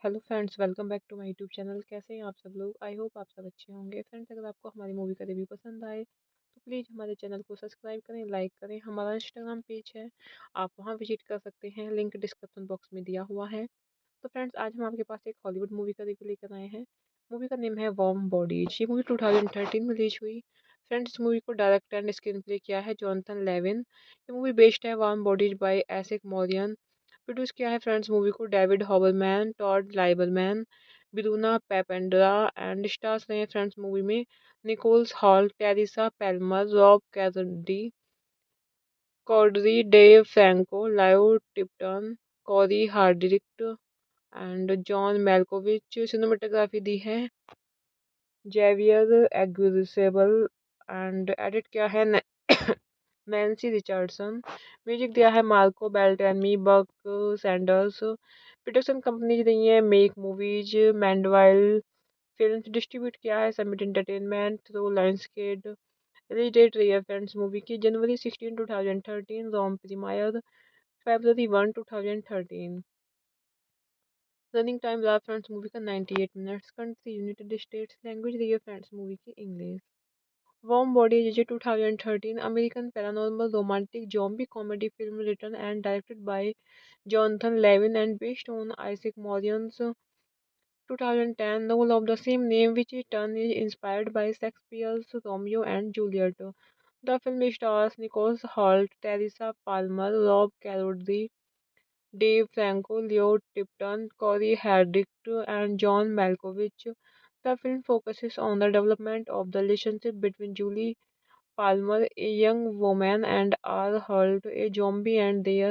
Hello friends, welcome back to my YouTube channel. कैसे हैं आप सब लोग? आई होप आप सब अच्छे होंगे। फ्रेंड्स, अगर आपको हमारी मूवी का रिव्यू पसंद आए तो प्लीज़ हमारे चैनल को सब्सक्राइब करें, लाइक करें। हमारा इंस्टाग्राम पेज है, आप वहां विजिट कर सकते हैं, लिंक डिस्क्रिप्शन बॉक्स में दिया हुआ है। तो फ्रेंड्स, आज हम आपके पास एक हॉलीवुड मूवी का रिव्यू लेकर आए हैं। मूवी का नेम है वार्म बॉडीज। ये मूवी 2013 में रिलीज हुई। फ्रेंड्स, इस मूवी को डायरेक्ट एंड स्क्रीन प्ले किया है जॉनथन लेविन। ये मूवी बेस्ड है Warm Bodies by Isaac Marion. Produce किया है फ्रेंड्स मूवी को David Hoberman, Todd Lieberman, Bruna Papandrea. And stars रहे हैं फ्रेंड्स मूवी में Nicholas Hoult, Teresa Palmer, Rob Corddry, Corddry Dave Franco, लायो Tipton, Cory Hardrict and John Malkovich. Cinematography दी है Javier एग्विसेबल and edit किया है Nancy Richardson. Music दिया है Marco Beltrami, Buck Sanders. Production companies रही है Make Movies, Mandeville Film. Distribute किया है Summit Entertainment through Lionsgate. Release date रही है फ्रेंड्स मूवी की जनवरी 16 2013। Rome premiere February 1 2013। Running time रहा फ्रेंड्स मूवी का 98 minutes. Country United States. Language रही है फ्रेंड्स मूवी की English. Warm Bodies is a 2013 American paranormal romantic zombie comedy film written and directed by Jonathan Levin and based on Isaac Morion's 2010 novel of the same name, which in turn is inspired by Shakespeare's Romeo and Juliet. The film stars Nicholas Hoult, Teresa Palmer, Rob Corddry, Dave Franco, Leo Tipton, Corey Haddix, and John Malkovich. The film focuses on the development of the relationship between Julie Palmer, a young woman, and R. Holt, a zombie, and their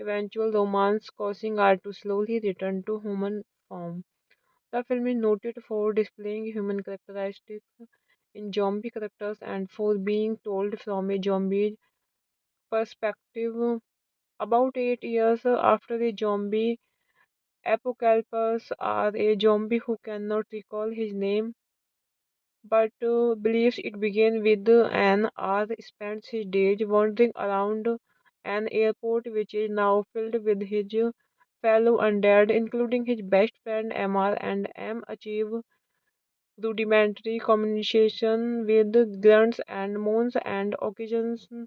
eventual romance, causing her to slowly return to human form. The film is noted for displaying human characteristics in zombie characters and for being told from a zombie perspective. About 8 years after a zombie apocalypse, R, a zombie who cannot recall his name but believes it began with an R spends his days wandering around an airport which is now filled with his fellow undead, including his best friend MR, and M achieve rudimentary communication with grunts and moans and occasional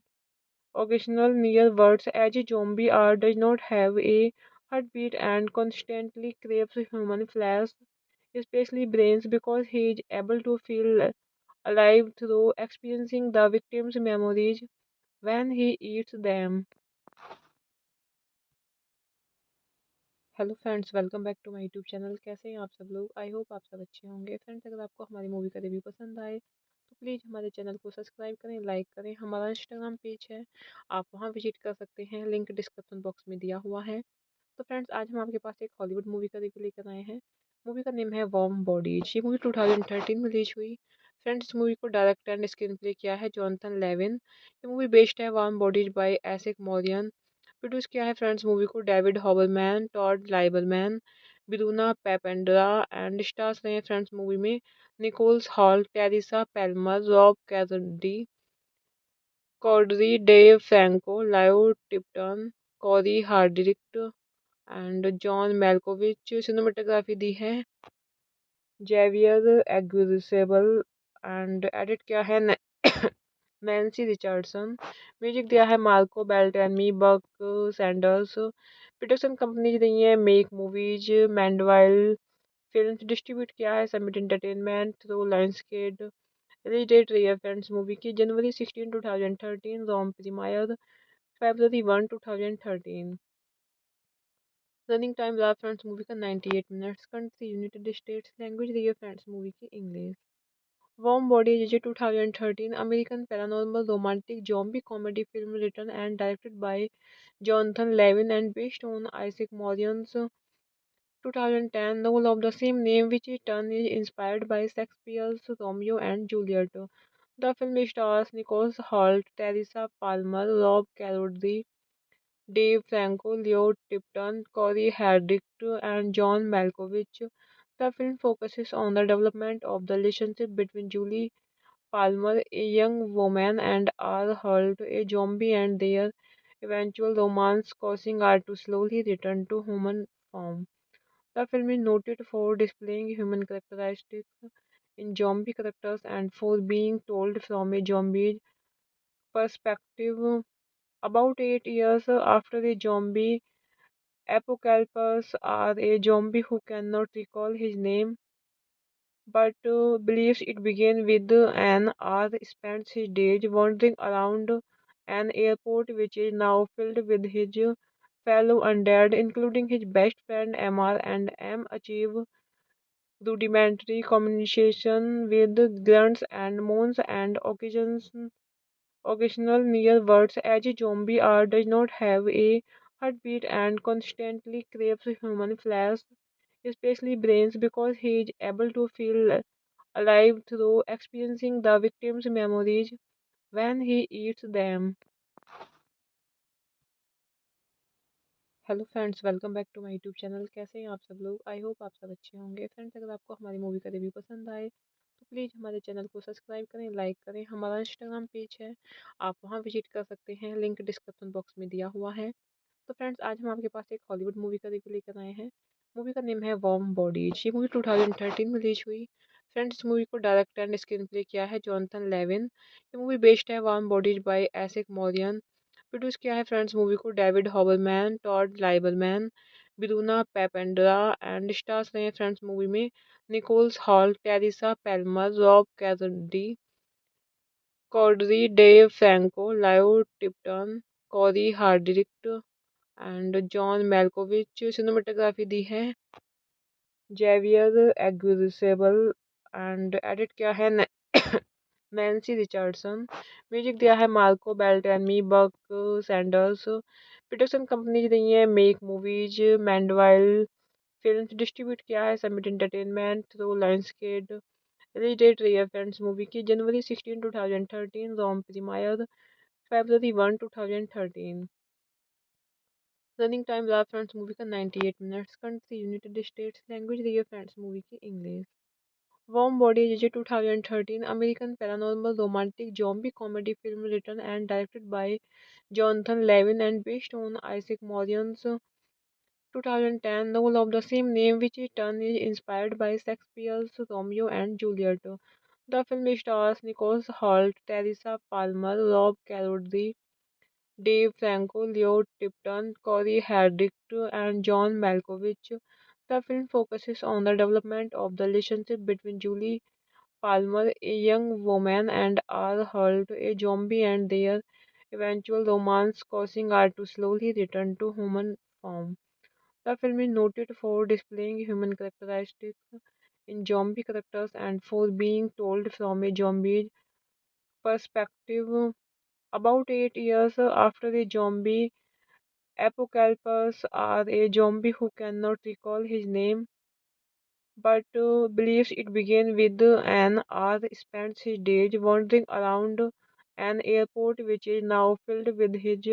near words. As a zombie, R does not have a heartbeat and constantly craves human flesh. especially brains, because he is able to feel alive through experiencing the victim's memories when he eats them. Hello friends, welcome back to my YouTube channel. कैसे हैं आप सब लोग? I hope आप सब अच्छे होंगे। Friends, अगर आपको हमारी मूवी का रिव्यू पसंद आए तो प्लीज़ हमारे चैनल को सब्सक्राइब करें, लाइक करें। हमारा इंस्टाग्राम पेज है, आप वहां विजिट कर सकते हैं, लिंक डिस्क्रिप्शन बॉक्स में दिया हुआ है। तो फ्रेंड्स, आज हम आपके पास एक हॉलीवुड मूवी का रिव्यू लेकर आए हैं। मूवी का नेम है वार्म बॉडीज। ये मूवी 2013 में रिलीज हुई। फ्रेंड्स, इस मूवी को डायरेक्ट एंड स्क्रीन प्ले किया है जॉनथन लेविन। ये मूवी बेस्ड है Warm Bodies by Isaac Marion. Produce किया है फ्रेंड्स मूवी को David Hoberman, Todd Lieberman, Bruna Papandrea, and stars रहे हैं फ्रेंड्स मूवी में Nicholas Hoult, Teresa Palmer, Rob Corddry, Corddry Dave Franco, लायो Tipton, Cory Hardrict and John Malkovich. Cinematography दी है Javier एग्विसेबल and edit किया है Nancy Richardson. Music दिया है Marco Beltrami, Buck Sanders. Production companies रही है Make Movies, Mandeville Film. Distribute किया है Summit Entertainment through Lionsgate. Release date रही है फ्रेंड्स मूवी की जनवरी 16 2013, Rome premiere February 1 2013। Running time रहा फ्रेंड्स मूवी का 98 minutes. Country United States. Language रही है फ्रेंड्स मूवी की English. Warm Bodies is a 2013 American paranormal romantic zombie comedy film written and directed by Jonathan Levin and based on Isaac Morion's 2010 novel of the same name, which in turn is inspired by Shakespeare's Romeo and Juliet. The film stars Nicholas Hoult, Teresa Palmer, Rob Corddry, Dave Franco, Leo Tipton, Corey Haddix, and John Malkovich. The film focuses on the development of the relationship between Julie Palmer, a young woman, and R. Holt, a zombie, and their eventual romance, causing her to slowly return to human form. The film is noted for displaying human characteristics in zombie characters and for being told from a zombie perspective. About 8 years after the zombie apocalypse, R, a zombie who cannot recall his name but believes it began with an R spends his days wandering around an airport which is now filled with his fellow undead, including his best friend MR, and M achieve rudimentary communication with grunts and moans and occasional near words. As a zombie, R does not have a heartbeat and constantly craves human flesh, especially brains, because he is able to feel alive through experiencing the victim's memories when he eats them. Hello friends, welcome back to my YouTube channel. कैसे हैं आप सब लोग? I hope आप सब अच्छे होंगे। Friends, अगर आपको हमारी मूवी का रिव्यू पसंद आए तो प्लीज़ हमारे चैनल को सब्सक्राइब करें, लाइक करें। हमारा इंस्टाग्राम पेज है, आप वहां विजिट कर सकते हैं, लिंक डिस्क्रिप्शन बॉक्स में दिया हुआ है। तो फ्रेंड्स, आज हम आपके पास एक हॉलीवुड मूवी का रिव्यू लेकर आए हैं। मूवी का नेम है वार्म बॉडीज। ये मूवी 2013 में रिलीज हुई। फ्रेंड्स, इस मूवी को डायरेक्ट एंड स्क्रीन प्ले किया है जॉनथन लेविन। ये मूवी बेस्ड है Warm Bodies by Isaac Marion. Produce किया है फ्रेंड्स मूवी को David Hoberman, Todd Lieberman, Bruna Papandrea, and stars रहे हैं फ्रेंड्स मूवी में Nicholas Hoult, Teresa Palmer, Rob Corddry, Corddry Dave Franco, लायो Tipton, Cory Hardrict and John Malkovich. Cinematography दी है Javier एग्विसेबल and edit किया है Nancy Richardson. Music दिया है Marco Beltrami, Buck Sanders. Production companies रही है Make Movies, Mandeville Film. Distribute किया है Summit Entertainment through Lionsgate. Release date रही है फ्रेंड्स मूवी की जनवरी 16 2013, Rome premiere February 1 2013। Running time रहा फ्रेंड्स मूवी का 98 minutes. Country United States. Language रही है फ्रेंड्स मूवी की English. Warm Bodies is a 2013 American paranormal romantic zombie comedy film written and directed by Jonathan Levin and based on Isaac Morion's 2010 novel of the same name, which in turn is inspired by Shakespeare's Romeo and Juliet. The film stars Nicholas Hoult, Teresa Palmer, Rob Corddry, Dave Franco, Leo Tipton, Corey Haddix, and John Malkovich. The film focuses on the development of the relationship between Julie Palmer, a young woman, and R. Holt, a zombie, and their eventual romance, causing her to slowly return to human form. The film is noted for displaying human characteristics in zombie characters and for being told from a zombie perspective. About 8 years after the zombie apocalypse, R, a zombie who cannot recall his name but believes it began with an R spends his days wandering around an airport which is now filled with his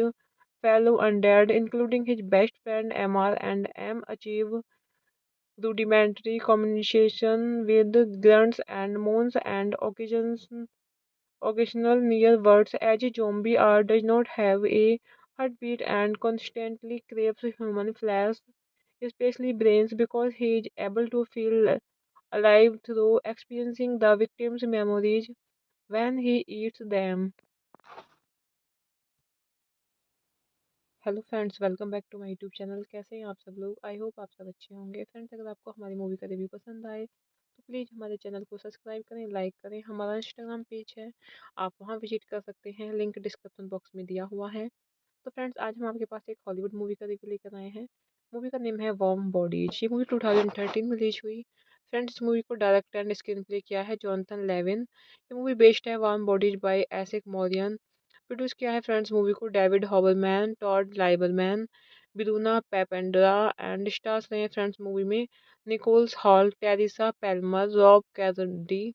fellow undead, including his best friend MR, and M achieve rudimentary communication with grunts and moans and occasional near words. As a zombie, R does not have a heartbeat and constantly craves human flesh, especially brains, because he is able to feel alive through experiencing the victim's memories when he eats them. Hello friends, welcome back to my YouTube channel. कैसे हैं आप सब लोग? I hope आप सब अच्छे होंगे। Friends, अगर आपको हमारी मूवी का रिव्यू पसंद आए तो प्लीज़ हमारे चैनल को सब्सक्राइब करें, लाइक करें। हमारा इंस्टाग्राम पेज है, आप वहां विजिट कर सकते हैं, लिंक डिस्क्रिप्शन बॉक्स में दिया हुआ है। तो फ्रेंड्स, आज हम आपके पास एक हॉलीवुड मूवी का रिव्यू लेकर आए हैं। मूवी का नेम है वार्म बॉडीज। ये मूवी 2013 में रिलीज हुई। फ्रेंड्स, इस मूवी को डायरेक्ट एंड स्क्रीन प्ले किया है जॉनथन लेविन। ये मूवी बेस्ड है Warm Bodies by Isaac Marion. Produce किया है फ्रेंड्स मूवी को David Hoberman, Todd Lieberman, Bruna Papandrea, and stars रहे हैं फ्रेंड्स मूवी में Nicholas Hoult, Teresa Palmer, Rob Corddry,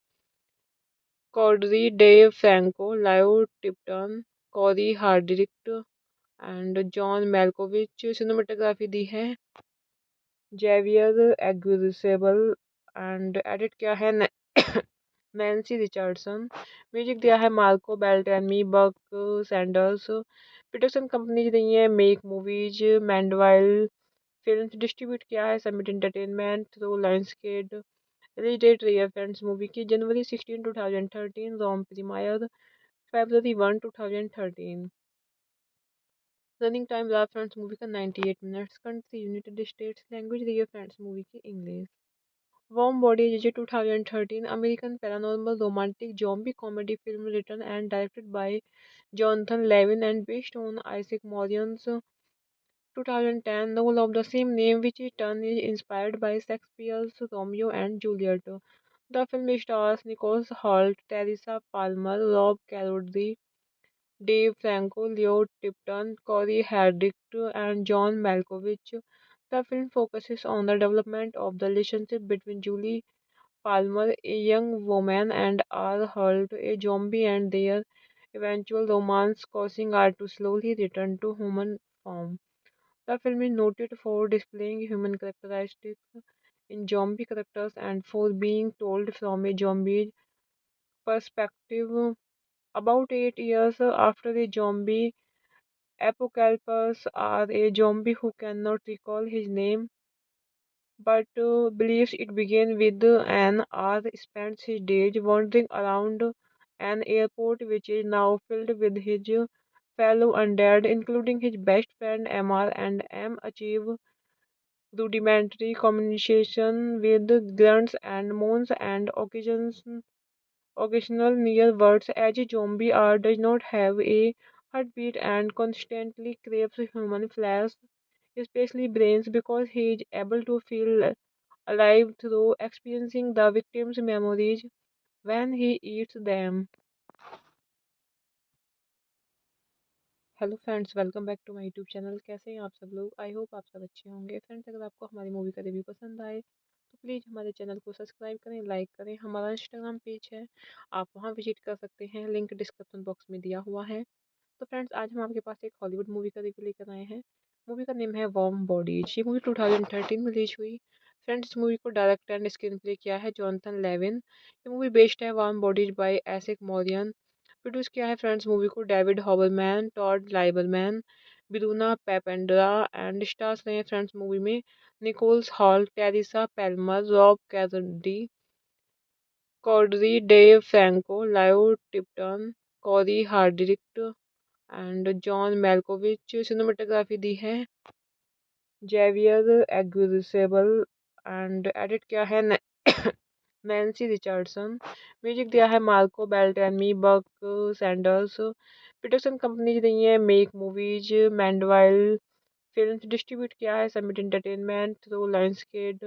Corddry Dave Franco, लायो Tipton, Cory Hardrict and John Malkovich. Cinematography दी है Javier एग्विसेबल and edit किया है Nancy Richardson. Music दिया है Marco Beltrami, Buck Sanders. Production companies रही है Make Movies, Mandeville Film. Distribute किया है Summit Entertainment through Lionsgate. Release date रही है फ्रेंड्स मूवी की जनवरी 16 2013, Rome premiere February 1 2013। Running time रहा फ्रेंड्स मूवी का 98 minutes. Country United States. Language रही है फ्रेंड्स मूवी की English. Warm body is a 2013 American paranormal romantic zombie comedy film written and directed by Jonathan Levin and based on Isaac Morion's 2010 novel of the same name, which in turn is inspired by Shakespeare's Romeo and Juliet. The film stars Nicholas Hoult, Teresa Palmer, Rob Corddry, Dave Franco, Leo Tipton, Corey Haddix, and John Malkovich. The film focuses on the development of the relationship between Julie Palmer, a young woman, and R. Holt, a zombie, and their eventual romance, causing her to slowly return to human form. The film is noted for displaying human characteristics in zombie characters and for being told from a zombie perspective. About 8 years after the zombie apocalypse, R, a zombie who cannot recall his name but believes it began with an R spends his days wandering around an airport which is now filled with his fellow undead, including his best friend MR, and M achieve rudimentary communication with grunts and moans and occasional near words. As a zombie, R does not have a heartbeat and constantly craves human flesh, especially brains, because he is able to feel alive through experiencing the victim's memories when he eats them. Hello friends, welcome back to my YouTube channel. कैसे हैं आप सब लोग? I hope आप सब अच्छे होंगे। Friends, अगर आपको हमारी मूवी का रिव्यू पसंद आए तो प्लीज़ हमारे चैनल को सब्सक्राइब करें, लाइक करें। हमारा इंस्टाग्राम पेज है, आप वहां विजिट कर सकते हैं, लिंक डिस्क्रिप्शन बॉक्स में दिया हुआ है। तो फ्रेंड्स, आज हम आपके पास एक हॉलीवुड मूवी का रिव्यू लेकर आए हैं। मूवी का नेम है वार्म बॉडीज। ये मूवी 2013 में रिलीज हुई। फ्रेंड्स, इस मूवी को डायरेक्ट एंड स्क्रीन प्ले किया है जॉनथन लेविन। ये मूवी बेस्ड है Warm Bodies by Isaac Marion. Produce किया है फ्रेंड्स मूवी को David Hoberman, Todd Lieberman, Bruna Papandrea, and stars रहे हैं फ्रेंड्स मूवी में Nicholas Hoult, Teresa Palmer, Rob Corddry, Corddry Dave Franco, लायो Tipton, Cory Hardrict and John Malkovich. Cinematography दी है Javier एग्विसेबल and edit किया है Nancy Richardson. Music दिया है Marco Beltrami, Buck Sanders. Production companies रही है Make Movies, Mandeville Film. Distribute किया है Summit Entertainment through Lionsgate.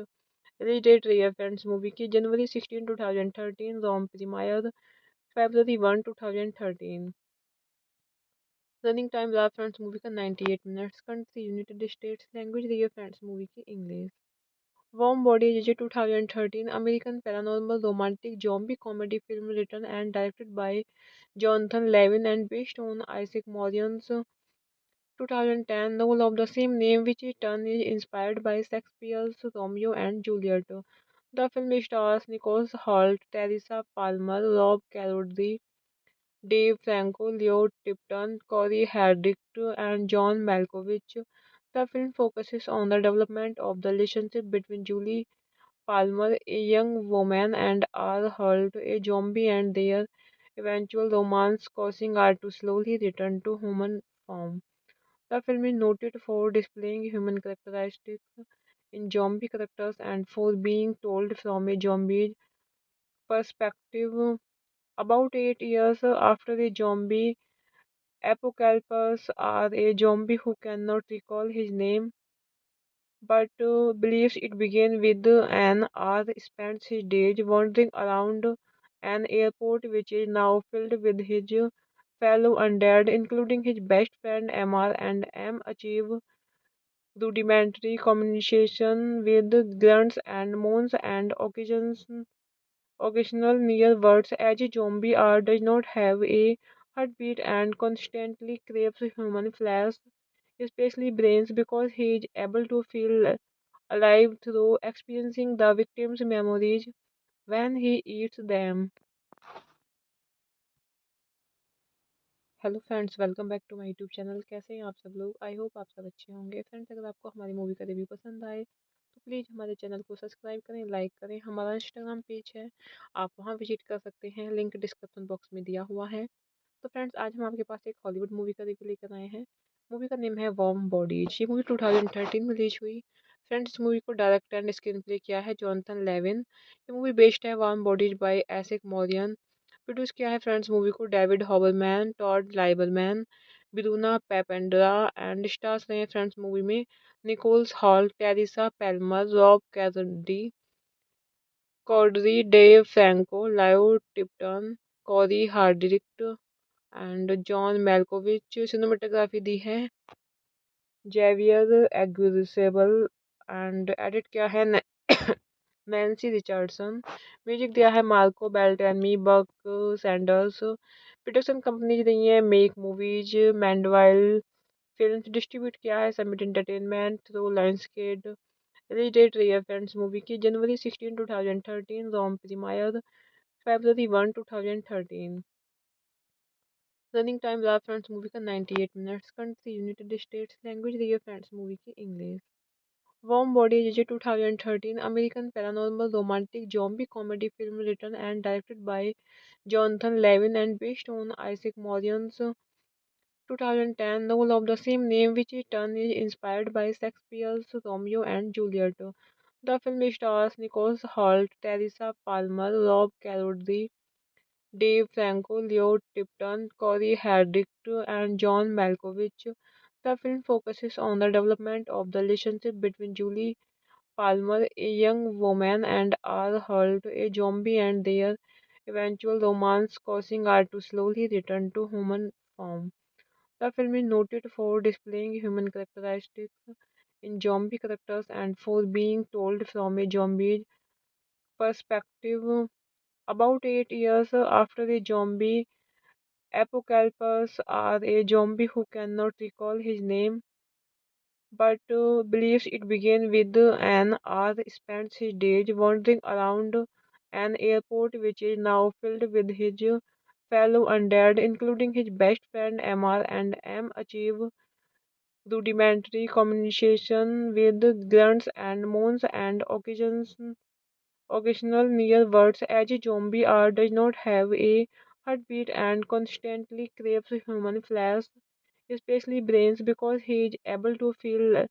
Release date रही है फ्रेंड्स मूवी की जनवरी 16 2013। Rome premiere February 1 2013। Running time रहा फ्रेंड्स मूवी का 98 minutes. Country United States. Language रही है फ्रेंड्स मूवी की English. Warm body is a 2013 American paranormal romantic zombie comedy film written and directed by Jonathan Levin and based on Isaac Morion's 2010 novel of the same name, which in turn is inspired by Shakespeare's Romeo and Juliet. The film stars Nicholas Hoult, Teresa Palmer, Rob Corddry, Dave Franco, Leo Tipton, Corey Hardwick, and John Malkovich. The film focuses on the development of the relationship between Julie Palmer, a young woman, and R. Holt, a zombie, and their eventual romance, causing her to slowly return to human form. The film is noted for displaying human characteristics in zombie characters and for being told from a zombie perspective. About 8 years after the zombie apocalypse, R, a zombie who cannot recall his name but believes it began with an R spends his days wandering around an airport which is now filled with his fellow undead, including his best friend MR, and M achieve rudimentary communication with grunts and moans and occasional near words. As a zombie, R does not have a heartbeat and constantly craves human flesh, especially brains, because he is able to feel alive through experiencing the victim's memories when he eats them. Hello friends, welcome back to my YouTube channel. कैसे हैं आप सब लोग? I hope आप सब अच्छे होंगे। Friends, अगर आपको हमारी मूवी का रिव्यू पसंद आए तो प्लीज़ हमारे चैनल को सब्सक्राइब करें, लाइक करें। हमारा इंस्टाग्राम पेज है, आप वहां विजिट कर सकते हैं, लिंक डिस्क्रिप्शन बॉक्स में दिया हुआ है। तो फ्रेंड्स, आज हम आपके पास एक हॉलीवुड मूवी का रिव्यू लेकर आए हैं। मूवी का नेम है वार्म बॉडीज। ये मूवी 2013 में रिलीज हुई। फ्रेंड्स, इस मूवी को डायरेक्ट एंड स्क्रीन प्ले किया है जॉनथन लेविन। ये मूवी बेस्ड है Warm Bodies by Isaac Marion. Produce किया है फ्रेंड्स मूवी को David Hoberman, Todd Lieberman, Bruna Papandrea, and stars रहे हैं फ्रेंड्स मूवी में Nicholas Hoult, Teresa Palmer, Rob Corddry, Dave Franco, लायो Tipton, Cory Hardrict, and John Malkovich. Cinematography दी है Javier एग्विसेबल, and edit किया है नैन्सी रिचर्डसन। म्यूजिक दिया है Marco Beltrami, Buck Sanders. Production companies रही है Make Movies, Mandeville Film. Distribute किया है Summit Entertainment through Lionsgate. Release date रही है फ्रेंड्स मूवी की जनवरी 16 2013। Rome premiere February 1 2013। Running time रहा फ्रेंड्स मूवी का 98 minutes. Country United States. Language रही है फ्रेंड्स मूवी की English. Warm body is a 2013 American paranormal romantic zombie comedy film written and directed by Jonathan Levin and based on Isaac Morion's 2010 novel of the same name, which in turn is inspired by Shakespeare's Romeo and Juliet. The film stars Nicholas Hoult, Teresa Palmer, Rob Corddry, Dave Franco, Leo Tipton, Corey Hardwick, and John Malkovich. The film focuses on the development of the relationship between Julie Palmer, a young woman, and R. Holt, a zombie, and their eventual romance, causing her to slowly return to human form. The film is noted for displaying human characteristics in zombie characters and for being told from a zombie perspective. About 8 years after the zombie apocalypse, R, a zombie who cannot recall his name but believes it began with an R spends his days wandering around an airport which is now filled with his fellow undead, including his best friend MR, and M achieve rudimentary communication with grunts and moans and occasional near words. As a zombie, R does not have a heartbeat and constantly craves human flesh, especially brains, because he is able to feel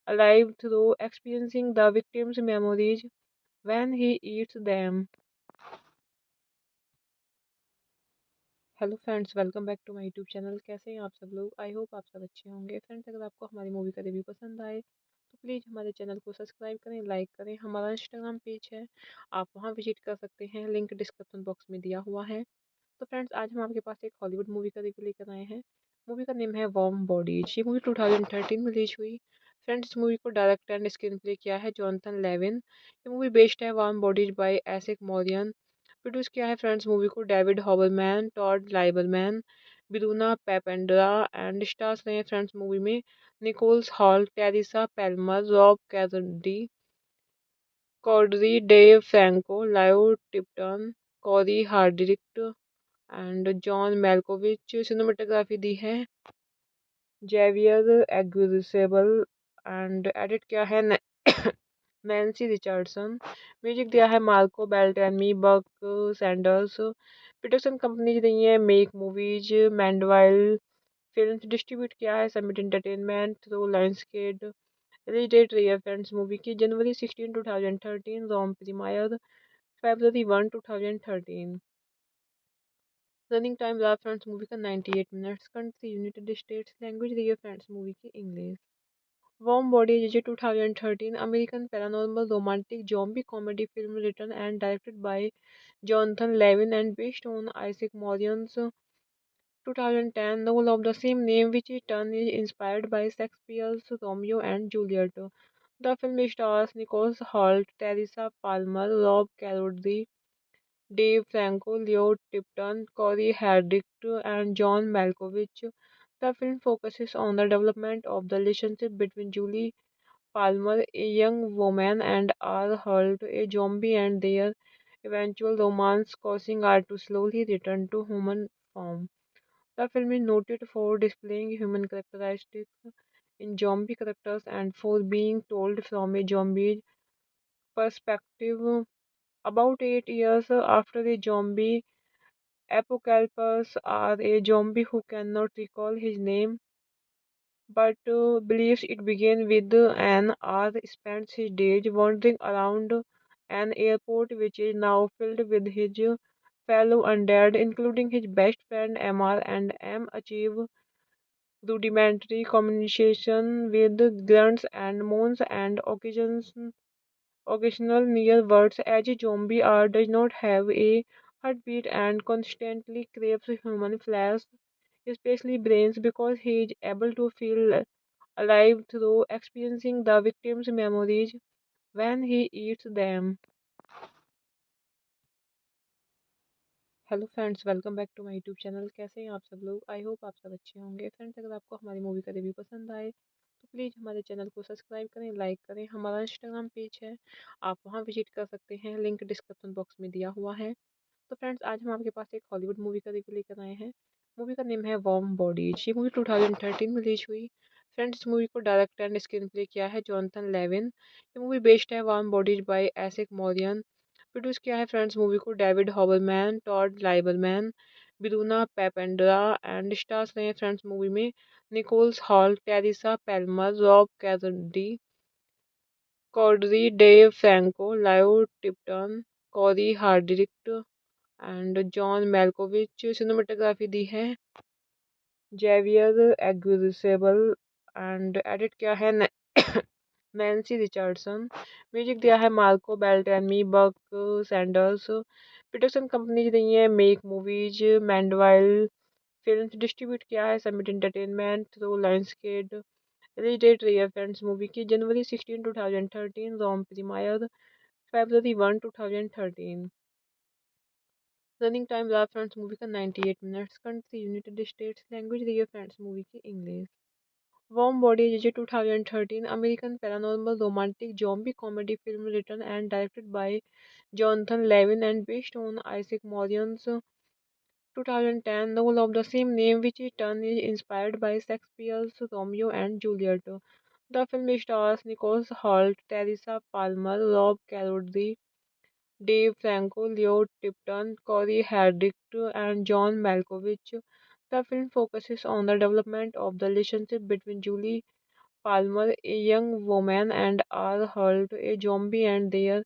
alive through experiencing the victim's memories when he eats them. Hello friends, welcome back to my YouTube channel. कैसे हैं आप सब लोग? I hope आप सब अच्छे होंगे। Friends, अगर आपको हमारी मूवी का रिव्यू पसंद आए तो प्लीज़ हमारे चैनल को सब्सक्राइब करें, लाइक करें। हमारा इंस्टाग्राम पेज है, आप वहां विजिट कर सकते हैं, लिंक डिस्क्रिप्शन बॉक्स में दिया हुआ है। तो फ्रेंड्स, आज हम आपके पास एक हॉलीवुड मूवी का रिव्यू लेकर आए हैं। मूवी का नेम है वार्म बॉडीज। ये मूवी 2013 में रिलीज हुई। फ्रेंड्स, इस मूवी को डायरेक्ट एंड स्क्रीन प्ले किया है जॉनथन लेविन। ये मूवी बेस्ड है Warm Bodies by Isaac Marion. Produce किया है फ्रेंड्स मूवी को David Hoberman, Todd Lieberman, Bruna Papandrea and stars रहे हैं फ्रेंड्स मूवी में Nicholas Hoult, Teresa Palmer, Rob Corddry, Corddry Dave Franco, लायो Tipton, Cory Hardrict and John Malkovich. Cinematography दी है Javier एग्विसेबल and edit किया है Nancy Richardson. Music दिया है Marco Beltrami, Buck Sanders. Production companies रही है Make Movies, Mandeville Film. Distribute किया है Summit Entertainment through Lionsgate. Release date रही है फ्रेंड्स मूवी की जनवरी 16 2013, Rome premiere February 1 2013। Running time रहा फ्रेंड्स मूवी का 98 minutes. Country United States. Language रही है फ्रेंड्स मूवी की English. Warm Bodies is a 2013 American paranormal romantic zombie comedy film written and directed by Jonathan Levin and based on Isaac Morion's 2010 novel of the same name, which in turn is inspired by Shakespeare's Romeo and Juliet. The film stars Nicholas Hoult, Teresa Palmer, Rob Corddry, Dave Franco, Leo Tipton, Corey Haddix, and John Malkovich. The film focuses on the development of the relationship between Julie Palmer, a young woman, and R. Holt, a zombie, and their eventual romance, causing her to slowly return to human form. The film is noted for displaying human characteristics in zombie characters and for being told from a zombie perspective. About 8 years after the zombie apocalypse, R, a zombie who cannot recall his name but believes it began with an R spends his days wandering around an airport which is now filled with his fellow undead, including his best friend MR, and M achieve rudimentary communication with grunts and moans and occasional near words. As a zombie, R does not have a heartbeat and constantly craves human flesh, especially brains, because he is able to feel alive through experiencing the victim's memories when he eats them. Hello friends, welcome back to my YouTube channel. कैसे हैं आप सब लोग? I hope आप सब अच्छे होंगे। Friends, अगर आपको हमारी मूवी का रिव्यू पसंद आए तो प्लीज़ हमारे चैनल को सब्सक्राइब करें, लाइक करें। हमारा इंस्टाग्राम पेज है, आप वहां विजिट कर सकते हैं, लिंक डिस्क्रिप्शन बॉक्स में दिया हुआ है। तो फ्रेंड्स, आज हम आपके पास एक हॉलीवुड मूवी का रिव्यू लेकर आए हैं। मूवी का नेम है वार्म बॉडीज। ये मूवी 2013 में रिलीज हुई। फ्रेंड्स, इस मूवी को डायरेक्ट एंड स्क्रीन प्ले किया है जॉनथन लेविन। ये मूवी बेस्ड है Warm Bodies by Isaac Marion. Produce किया है फ्रेंड्स मूवी को David Hoberman, Todd Lieberman, Bruna Papandrea and stars रहे हैं फ्रेंड्स मूवी में Nicholas Hoult, Teresa Palmer, Rob Corddry, Corddry Dave Franco, लायो Tipton, Cory Hardrict and John Malkovich. Cinematography दी है Javier एग्विसेबल and edit किया है Nancy Richardson. Music दिया है Marco Beltrami, Buck Sanders. Production companies रही है Make Movies, Mandeville Film. Distribute किया है Summit Entertainment through Lionsgate. Release date रही है फ्रेंड्स मूवी की जनवरी 16 2013, Rome premiere February 1 2013। Running time रहा फ्रेंड्स मूवी का 98 minutes. Country United States. Language रही है फ्रेंड्स मूवी की English. Warm Bodies is a 2013 American paranormal romantic zombie comedy film written and directed by Jonathan Levin and based on Isaac Morion's 2010 novel of the same name, which in turn is inspired by Shakespeare's Romeo and Juliet. The film stars Nicholas Hoult, Teresa Palmer, Rob Corddry, Dave Franco, Leo Tipton, Corey Haddix, and John Malkovich. The film focuses on the development of the relationship between Julie Palmer, a young woman, and R. Holt, a zombie, and their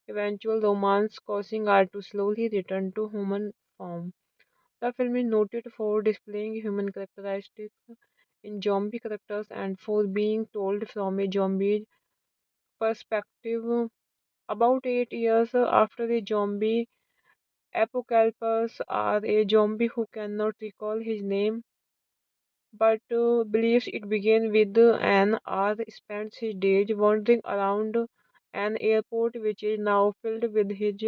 eventual romance causing her to slowly return to human form. The film is noted for displaying human characteristics in zombie characters and for being told from a zombie perspective. About 8 years after the zombie apocalypse, are a zombie who cannot recall his name but believes it began with an R spends his days wandering around an airport which is now filled with his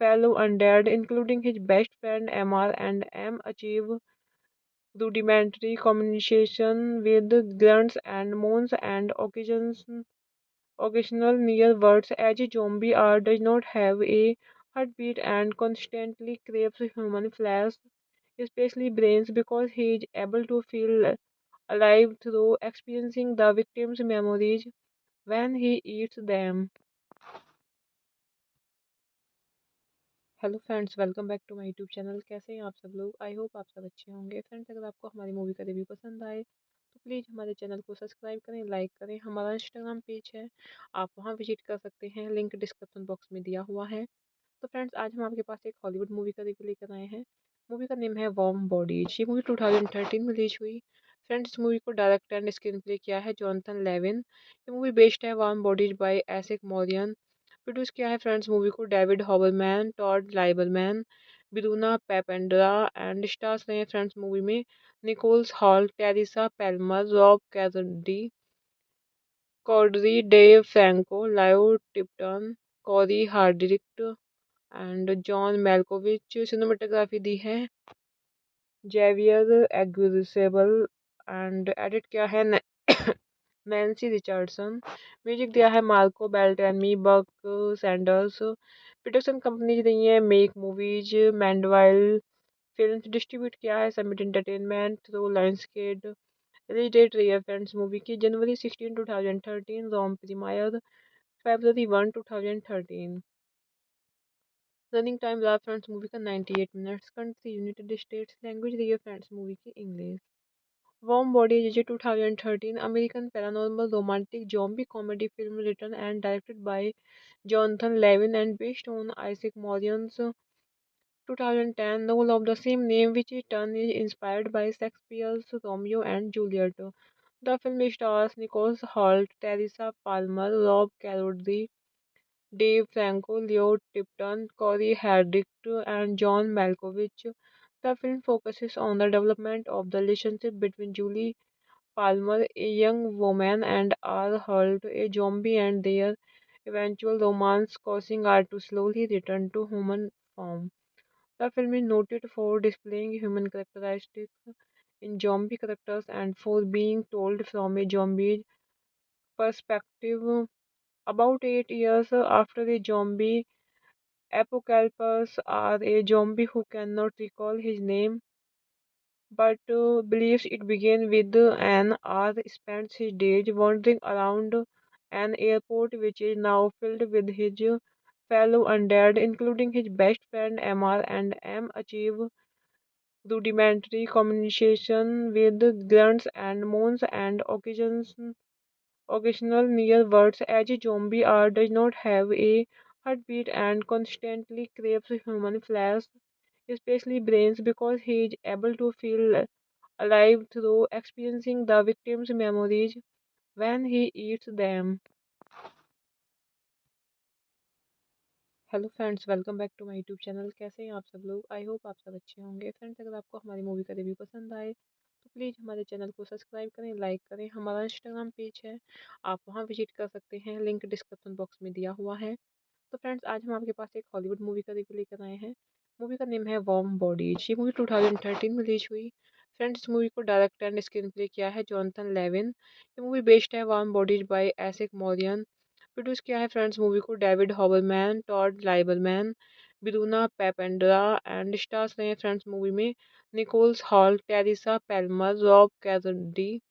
fellow undead, including his best friend MR, and M achieve rudimentary communication with grunts and moans and occasional near words. As a zombie R does not have a heartbeat and constantly craves human flesh, especially brains, because he is able to feel alive through experiencing the victim's memories when he eats them. Hello friends, welcome back to my YouTube channel. कैसे हैं आप सब लोग? I hope आप सब अच्छे होंगे। Friends, अगर आपको हमारी मूवी का रिव्यू पसंद आए तो प्लीज़ हमारे चैनल को सब्सक्राइब करें, लाइक करें। हमारा इंस्टाग्राम पेज है, आप वहां विजिट कर सकते हैं, लिंक डिस्क्रिप्शन बॉक्स में दिया हुआ है। तो फ्रेंड्स, आज हम आपके पास एक हॉलीवुड मूवी का रिव्यू लेकर आए हैं। मूवी का नेम है वार्म बॉडीज। ये मूवी 2013 में रिलीज हुई। फ्रेंड्स, इस मूवी को डायरेक्ट एंड स्क्रीन प्ले किया है जॉनथन लेविन। ये मूवी बेस्ड है Warm Bodies by Isaac Marion. Produce किया है फ्रेंड्स मूवी को David Hoberman, Todd Lieberman, Bruna Papandrea, and stars रहे हैं फ्रेंड्स मूवी में Nicholas Hoult, Teresa Palmer, Rob Corddry, Corddry Dave Franco, लायो Tipton, Cory Hardrict and John Malkovich. Cinematography दी है Javier एग्विसेबल and edit किया है Nancy Richardson. Music दिया है Marco Beltrami, Buck Sanders. Production companies रही है Make Movies, Mandeville Film. Distribute किया है Summit Entertainment through Lionsgate. Release date रही है फ्रेंड्स मूवी की जनवरी 16 2013, Rome premiere February 1 2013। Running time रहा फ्रेंड्स मूवी का 98 minutes. Country United States. Language रही है फ्रेंड्स मूवी की English. Warm Bodies is a 2013 American paranormal romantic zombie comedy film written and directed by Jonathan Levin and based on Isaac Morion's 2010 novel of the same name, which in turn is inspired by Shakespeare's Romeo and Juliet. The film stars Nicholas Hoult, Teresa Palmer, Rob Corddry, Dave Franco, Leo Tipton, Corey Haddix, and John Malkovich. The film focuses on the development of the relationship between Julie Palmer, a young woman, and R. Holt, a zombie, and their eventual romance causing her to slowly return to human form. The film is noted for displaying human characteristics in zombie characters and for being told from a zombie perspective. About 8 years after the zombie apocalypse, are a zombie who cannot recall his name but believes it began with an R spends his days wandering around an airport which is now filled with his fellow undead, including his best friend MR, and M achieve rudimentary communication with grunts and moans and occasional near words. As a zombie R does not have a heartbeat and constantly craves human flesh, especially brains, because he is able to feel alive through experiencing the victim's memories when he eats them. Hello friends, welcome back to my YouTube channel. कैसे हैं आप सब लोग? I hope आप सब अच्छे होंगे। Friends, अगर आपको हमारी मूवी का रिव्यू पसंद आए तो प्लीज़ हमारे चैनल को सब्सक्राइब करें, लाइक करें। हमारा इंस्टाग्राम पेज है, आप वहां विजिट कर सकते हैं, लिंक डिस्क्रिप्शन बॉक्स में दिया हुआ है। तो फ्रेंड्स, आज हम आपके पास एक हॉलीवुड मूवी का रिव्यू लेकर आए हैं। मूवी का नेम है वार्म बॉडीज। ये मूवी 2013 में रिलीज हुई। फ्रेंड्स, इस मूवी को डायरेक्ट एंड स्क्रीन प्ले किया है जॉनथन लेविन। ये मूवी बेस्ड है Warm Bodies by Isaac Marion. Produce किया है फ्रेंड्स मूवी को David Hoberman, Todd Lieberman, Bruna Papandrea, and stars रहे हैं फ्रेंड्स मूवी में Nicholas Hoult, Teresa Palmer, Rob Corddry,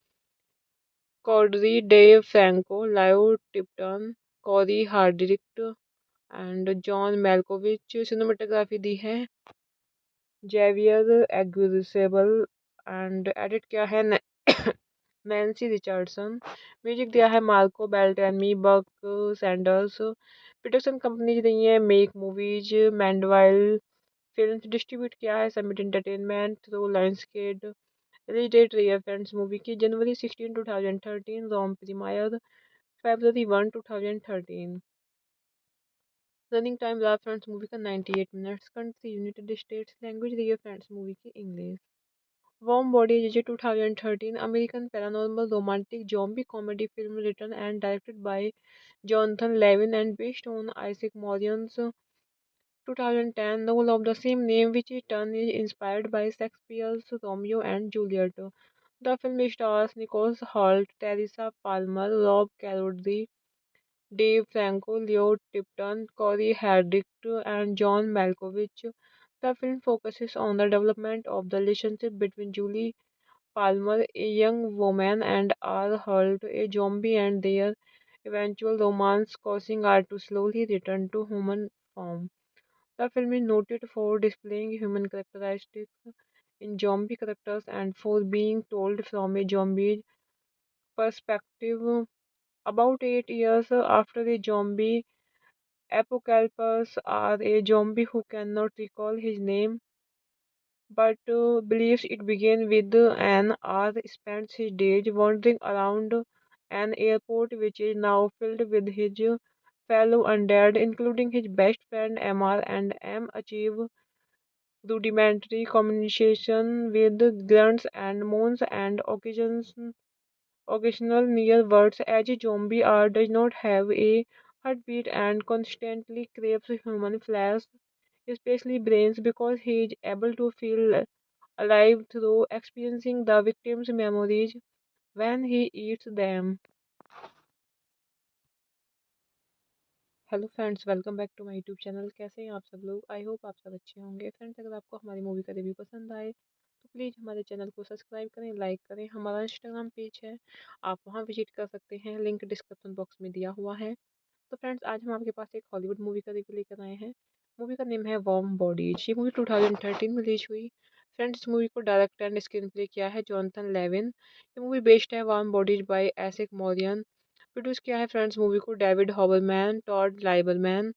Corddry Dave Franco, लायो Tipton, Cory Hardrict and John Malkovich. Cinematography दी है Javier एग्विसेबल and edit किया है Nancy Richardson. Music दिया है Marco Beltrami, Buck Sanders. Production companies रही है Make Movies, Mandeville Film. Distribute किया है Summit Entertainment through Lionsgate. Release date रही है फ्रेंड्स मूवी की जनवरी 16 2013, Rome premiere February 1 2013। Running time रहा फ्रेंड्स मूवी का 98 minutes. Country United States. Language रही है फ्रेंड्स मूवी की English. Warm body is a 2013 American paranormal romantic zombie comedy film written and directed by Jonathan Levin and based on Isaac Morion's 2010 novel of the same name, which in turn is inspired by Shakespeare's Romeo and Juliet. The film stars Nicholas Hoult, Teresa Palmer, Rob Corddry, Dave Franco, Leo Tipton, Corey Hardwick, and John Malkovich. The film focuses on the development of the relationship between Julie Palmer, a young woman, and R. Holt, a zombie, and their eventual romance, causing her to slowly return to human form. The film is noted for displaying human characteristics in zombie characters and for being told from a zombie perspective. About 8 years after the zombie apocalypse, R, a zombie who cannot recall his name but believes it began with an R spends his days wandering around an airport which is now filled with his fellow undead, including his best friend MR, and M achieve rudimentary communication with grunts and moans and occasional near words. As a zombie, R does not have a heartbeat and constantly craves human flesh, especially brains, because he is able to feel alive through experiencing the victim's memories when he eats them. Hello friends, welcome back to my YouTube channel. कैसे हैं आप सब लोग? I hope आप सब अच्छे होंगे। Friends, अगर आपको हमारी मूवी का रिव्यू पसंद आए तो प्लीज़ हमारे चैनल को सब्सक्राइब करें, लाइक करें। हमारा इंस्टाग्राम पेज है, आप वहां विजिट कर सकते हैं, लिंक डिस्क्रिप्शन बॉक्स में दिया हुआ है। तो फ्रेंड्स, आज हम आपके पास एक हॉलीवुड मूवी का रिव्यू लेकर आए हैं। मूवी का नेम है वार्म बॉडीज। ये मूवी 2013 में रिलीज हुई। फ्रेंड्स, इस मूवी को डायरेक्ट एंड स्क्रीन प्ले किया है जॉनथन लेविन। ये मूवी बेस्ड है Warm Bodies by Isaac Marion. Produce किया है फ्रेंड्स मूवी को David Hoberman, Todd Lieberman,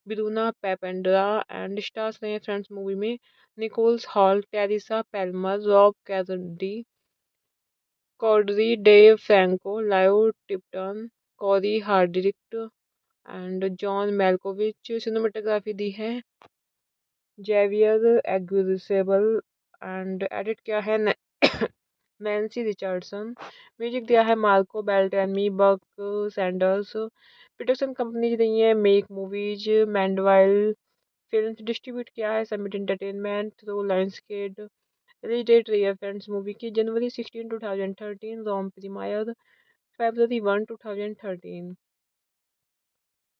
Bruna Papandrea, and stars रहे हैं फ्रेंड्स मूवी में Nicholas Hoult, Teresa Palmer, Rob Corddry, Dave Franco, लायो Tipton, Cory Hardrict, and John Malkovich. Cinematography दी है Javier एग्विसेबल, and edit किया है नैन्सी रिचर्डसन। म्यूजिक दिया है Marco Beltrami, Buck Sanders. Production companies रही है Make Movies, Mandeville Film. Distribute किया है Summit Entertainment through Lionsgate. Release date रही है फ्रेंड्स मूवी की जनवरी 16 2013, Rome premiere February 1 2013।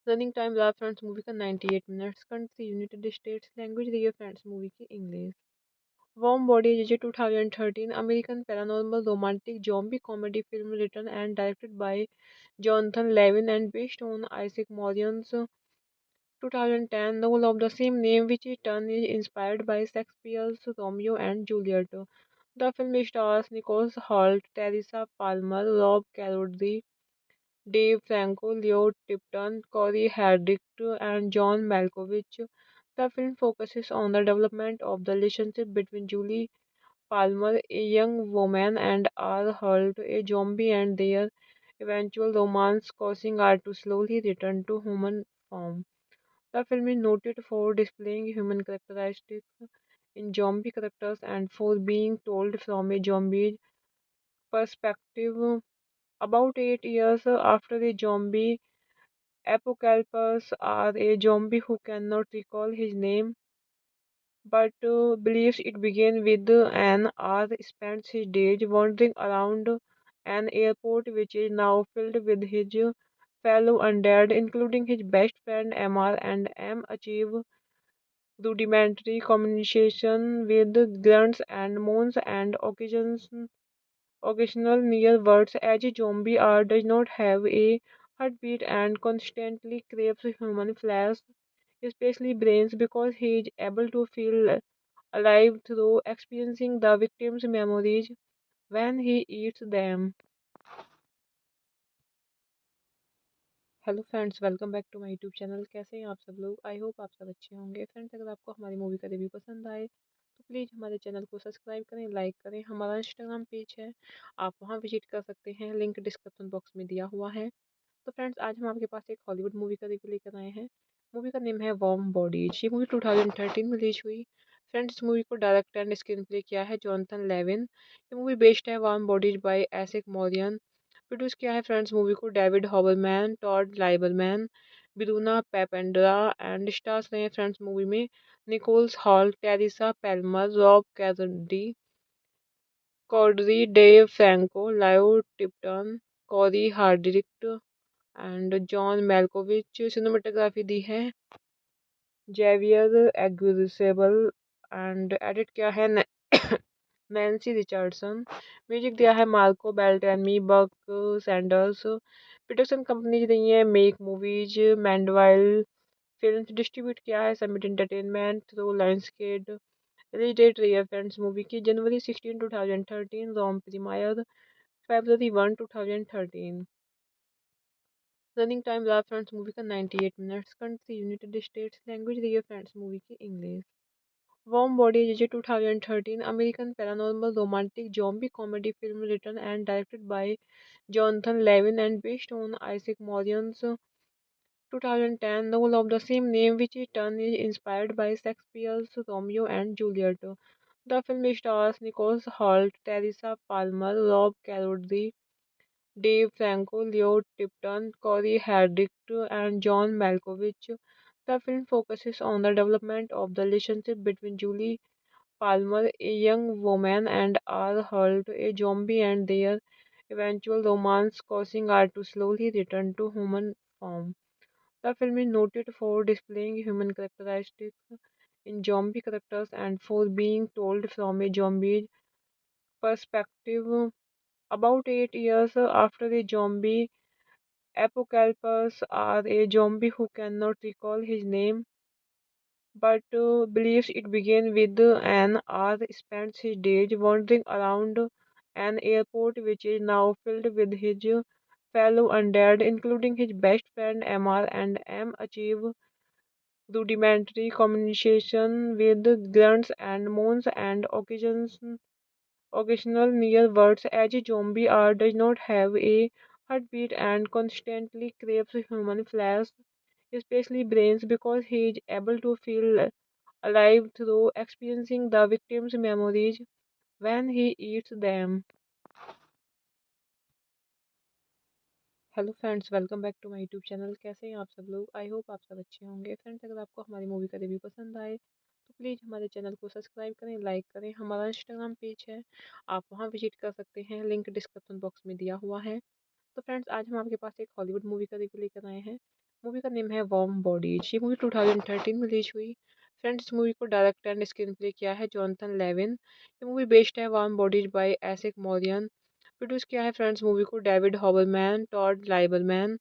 Running time रहा फ्रेंड्स मूवी का 98 minutes. Country United States. Language रही है फ्रेंड्स मूवी की English. Warm body is a 2013 American paranormal romantic zombie comedy film written and directed by Jonathan Levin and based on Isaac Morion's 2010 novel of the same name, which in turn is inspired by Shakespeare's Romeo and Juliet. The film stars Nicholas Hoult, Teresa Palmer, Rob Corddry, Dave Franco, Leo Tipton, Corey Hardwick, and John Malkovich. The film focuses on the development of the relationship between Julie Palmer, a young woman, and R. Holt, a zombie, and their eventual romance, causing her to slowly return to human form. The film is noted for displaying human characteristics in zombie characters and for being told from a zombie perspective. About 8 years after the zombie apocalypse, R, a zombie who cannot recall his name but believes it began with an R spends his days wandering around an airport which is now filled with his fellow undead, including his best friend MR, and M achieve rudimentary communication with grunts and moans and occasional near words. As a zombie, R does not have a heartbeat and constantly craves human flesh, especially brains, because he is able to feel alive through experiencing the victim's memories when he eats them. Hello friends, welcome back to my YouTube channel. कैसे हैं आप सब लोग? I hope आप सब अच्छे होंगे। Friends, अगर आपको हमारी मूवी का रिव्यू पसंद आए तो प्लीज़ हमारे चैनल को सब्सक्राइब करें, लाइक करें। हमारा इंस्टाग्राम पेज है, आप वहां विजिट कर सकते हैं, लिंक डिस्क्रिप्शन बॉक्स में दिया हुआ है। तो फ्रेंड्स, आज हम आपके पास एक हॉलीवुड मूवी का रिव्यू लेकर आए हैं। मूवी का नेम है वार्म बॉडीज। ये मूवी 2013 में रिलीज हुई। फ्रेंड्स, इस मूवी को डायरेक्ट एंड स्क्रीन प्ले किया है जॉनथन लेविन। ये मूवी बेस्ड है Warm Bodies by Isaac Marion. Produce किया है फ्रेंड्स मूवी को David Hoberman, Todd Lieberman, Bruna Papandrea and stars रहे हैं फ्रेंड्स मूवी में Nicholas Hoult, Teresa Palmer, Rob Corddry, Corddry Dave Franco, लायो Tipton, Cory Hardrict and John Malkovich. Cinematography दी है Javier एग्विसेबल and edit किया है Nancy Richardson. Music दिया है Marco Beltrami, Buck Sanders. Production companies रही है Make Movies, Mandeville Film. Distribute किया है Summit Entertainment through Lionsgate. Release date रही है फ्रेंड्स मूवी की जनवरी 16 2013, Rome premiere February 1 2013। Running time रहा फ्रेंड्स मूवी का 98 minutes. Country United States. Language रही है फ्रेंड्स मूवी की English. Warm Bodies is a 2013 American paranormal romantic zombie comedy film written and directed by Jonathan Levin and based on Isaac Morion's 2010 novel of the same name, which in turn is inspired by Shakespeare's Romeo and Juliet. The film stars Nicholas Hoult, Teresa Palmer, Rob Corddry, Dave Franco, Leo Tipton, Corey Haddix, and John Malkovich. The film focuses on the development of the relationship between Julie Palmer, a young woman, and R. Holt, a zombie, and their eventual romance, causing her to slowly return to human form. The film is noted for displaying human characteristics in zombie characters and for being told from a zombie perspective. About 8 years after the zombie apocalypse, R, a zombie who cannot recall his name but believes it began with an R spends his days wandering around an airport which is now filled with his fellow undead, including his best friend MR, and M achieve rudimentary communication with grunts and moans and occasional near words. As a zombie, R does not have a heartbeat and constantly craves human flesh, especially brains, because he is able to feel alive through experiencing the victim's memories when he eats them. Hello friends, welcome back to my YouTube channel. कैसे हैं आप सब लोग? I hope आप सब अच्छे होंगे। Friends, अगर आपको हमारी मूवी का रिव्यू पसंद आए तो प्लीज़ हमारे चैनल को सब्सक्राइब करें, लाइक करें। हमारा इंस्टाग्राम पेज है, आप वहां विजिट कर सकते हैं, लिंक डिस्क्रिप्शन बॉक्स में दिया हुआ है। तो फ्रेंड्स, आज हम आपके पास एक हॉलीवुड मूवी का रिव्यू लेकर आए हैं। मूवी का नेम है वार्म बॉडीज। ये मूवी 2013 में रिलीज हुई। फ्रेंड्स, इस मूवी को डायरेक्ट एंड स्क्रीन प्ले किया है जॉनथन लेविन। ये मूवी बेस्ड है Warm Bodies by Isaac Marion. Produce किया है फ्रेंड्स मूवी को David Hoberman, Todd Lieberman,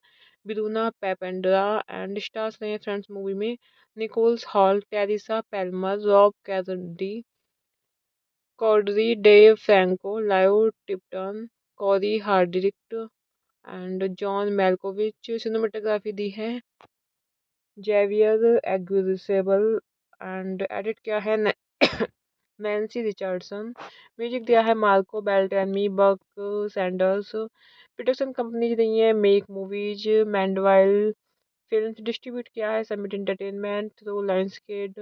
Bruna Papandrea and stars रहे हैं फ्रेंड्स मूवी में Nicholas Hoult, Teresa Palmer, Rob Corddry, Corddry Dave Franco, लायो Tipton, Cory Hardrict and John Malkovich. Cinematography दी है Javier एग्विसेबल and edit किया है Nancy Richardson. Music दिया है Marco Beltrami, Buck Sanders. Production companies रही है Make Movies, Mandeville Film. Distribute किया है Summit Entertainment through Lionsgate.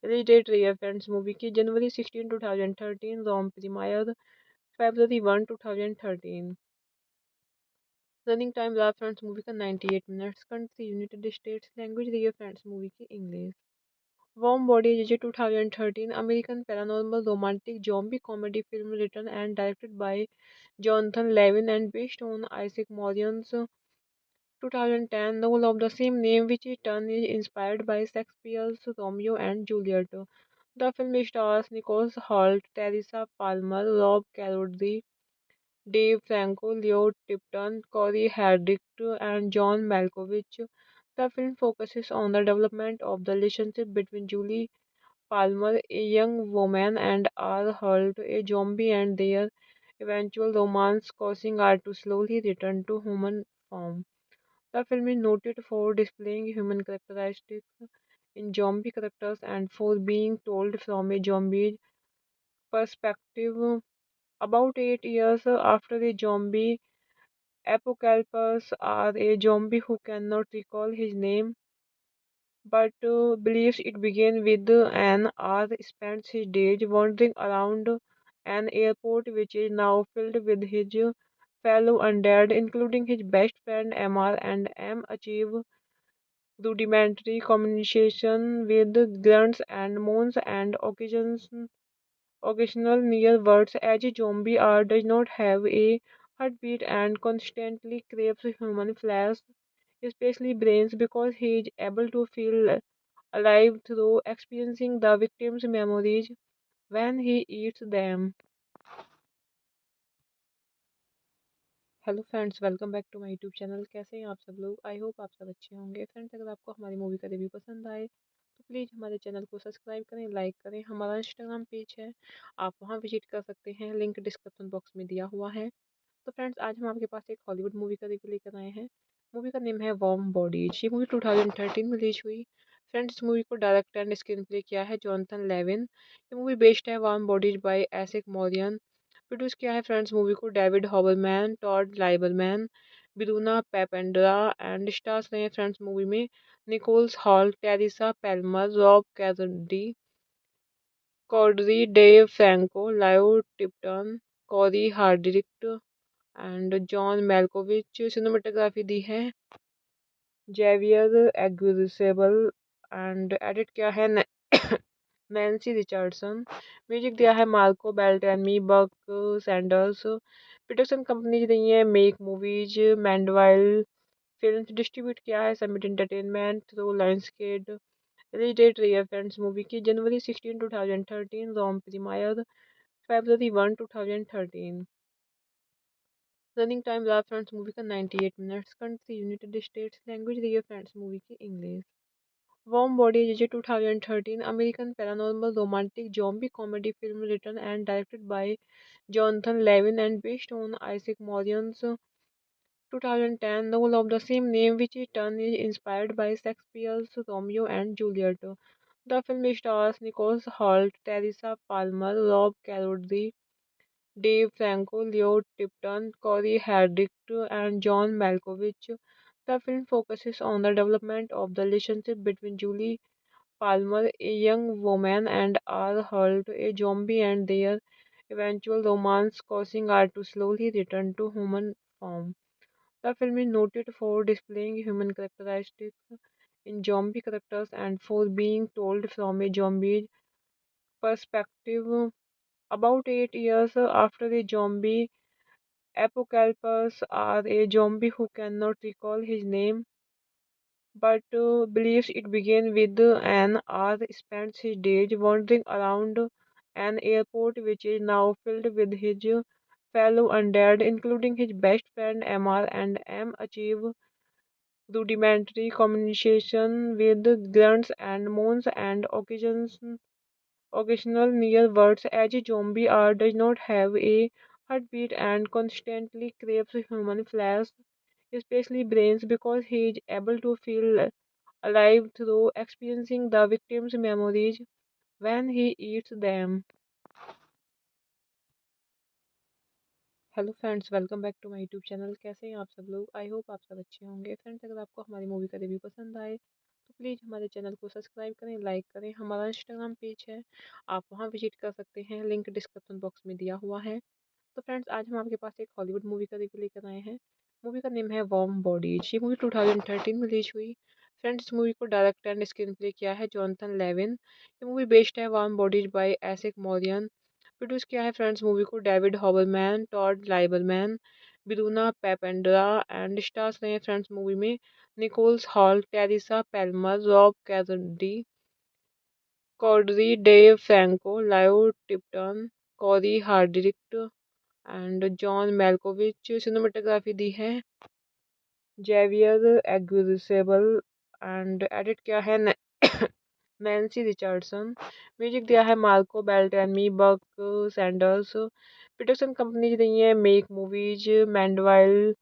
Release date रही है फ्रेंड्स मूवी की जनवरी 16 2013, Rome premiere February 1 2013। Running time रहा फ्रेंड्स मूवी का 98 minutes. Country United States. Language रही है फ्रेंड्स मूवी की English. Warm Bodies is a 2013 American paranormal romantic zombie comedy film written and directed by Jonathan Levin and based on Isaac Morion's 2010 novel of the same name, which in turn is inspired by Shakespeare's Romeo and Juliet. The film stars Nicholas Hoult, Teresa Palmer, Rob Corddry, Dave Franco, Leo Tipton, Corey Haddix, and John Malkovich. The film focuses on the development of the relationship between Julie Palmer, a young woman, and R. Holt, a zombie, and their eventual romance, causing her to slowly return to human form. The film is noted for displaying human characteristics in zombie characters and for being told from a zombie perspective. About 8 years after the zombie apocalypse, are a zombie who cannot recall his name but believes it began with an R spends his days wandering around an airport which is now filled with his fellow undead, including his best friend MR, and M achieve rudimentary communication with grunts and moans and occasional near words. As a zombie R does not have a heartbeat and constantly craves human flesh, especially brains, because he is able to feel alive through experiencing the victim's memories when he eats them. Hello friends, welcome back to my YouTube channel. कैसे हैं आप सब लोग? I hope आप सब अच्छे होंगे। Friends, अगर आपको हमारी मूवी का रिव्यू पसंद आए तो प्लीज़ हमारे चैनल को सब्सक्राइब करें, लाइक करें। हमारा इंस्टाग्राम पेज है, आप वहां विजिट कर सकते हैं, लिंक डिस्क्रिप्शन बॉक्स में दिया हुआ है। तो फ्रेंड्स, आज हम आपके पास एक हॉलीवुड मूवी का रिव्यू लेकर आए हैं। मूवी का नेम है वार्म बॉडीज। ये मूवी 2013 में रिलीज हुई। फ्रेंड्स, इस मूवी को डायरेक्ट एंड स्क्रीन प्ले किया है जॉनथन लेविन। ये मूवी बेस्ड है Warm Bodies by Isaac Marion. Produce किया है फ्रेंड्स मूवी को David Hoberman, Todd Lieberman, Bruna Papandrea, and stars रहे हैं फ्रेंड्स मूवी में Nicholas Hoult, Teresa Palmer, Rob Corddry, Corddry Dave Franco, लायो Tipton, Cory Hardrict and John Malkovich. Cinematography दी है Javier एग्विसेबल and edit किया है Nancy Richardson. Music दिया है Marco Beltrami, Buck Sanders. Production companies रही है Make Movies, Mandeville Film. Distribute किया है Summit Entertainment through Lionsgate. Release date रही है फ्रेंड्स मूवी की जनवरी 16 2013, Rome premiere February 1 2013। Running time रहा फ्रेंड्स मूवी का 98 minutes. Country United States. Language रही है फ्रेंड्स मूवी की English. Warm body is a 2013 American paranormal romantic zombie comedy film written and directed by Jonathan Levin and based on Isaac Morion's 2010 novel of the same name, which in turn is inspired by Shakespeare's Romeo and Juliet. The film stars Nicholas Hoult, Teresa Palmer, Rob Corddry, Dave Franco, Leo Tipton, Corey Haddix, and John Malkovich. The film focuses on the development of the relationship between Julie Palmer, a young woman, and R. Holt, a zombie, and their eventual romance, causing her to slowly return to human form. The film is noted for displaying human characteristics in zombie characters and for being told from a zombie perspective. About 8 years after the zombie apocalypse, are a zombie who cannot recall his name but believes it began with an R spends his days wandering around an airport which is now filled with his fellow undead, including his best friend MR, and M achieve rudimentary communication with grunts and moans and occasional near words. As a zombie R does not have a heartbeat and constantly craves human flesh, especially brains, because he is able to feel alive through experiencing the victim's memories when he eats them. Hello friends, welcome back to my YouTube channel. कैसे हैं आप सब लोग? I hope आप सब अच्छे होंगे। Friends, अगर आपको हमारी मूवी का रिव्यू पसंद आए तो प्लीज़ हमारे चैनल को सब्सक्राइब करें, लाइक करें। हमारा इंस्टाग्राम पेज है, आप वहां विजिट कर सकते हैं, लिंक डिस्क्रिप्शन बॉक्स में दिया हुआ है। तो फ्रेंड्स, आज हम आपके पास एक हॉलीवुड मूवी का रिव्यू लेकर आए हैं। मूवी का नेम है वार्म बॉडीज। ये मूवी 2013 में रिलीज हुई। फ्रेंड्स, इस मूवी को डायरेक्ट एंड स्क्रीन प्ले किया है जॉनथन लेविन। ये मूवी बेस्ड है Warm Bodies by Isaac Marion. Produce किया है फ्रेंड्स मूवी को David Hoberman, Todd Lieberman, Bruna Papandrea, and stars रहे हैं फ्रेंड्स मूवी में Nicholas Hoult, Teresa Palmer, Rob Corddry, Corddry Dave Franco, लायो Tipton, Cory Hardrict and John Malkovich. Cinematography दी है Javier एग्विसेबल and edit किया है Nancy Richardson. Music दिया है Marco Beltrami, Buck Sanders. Production companies रही है Make Movies, Mandeville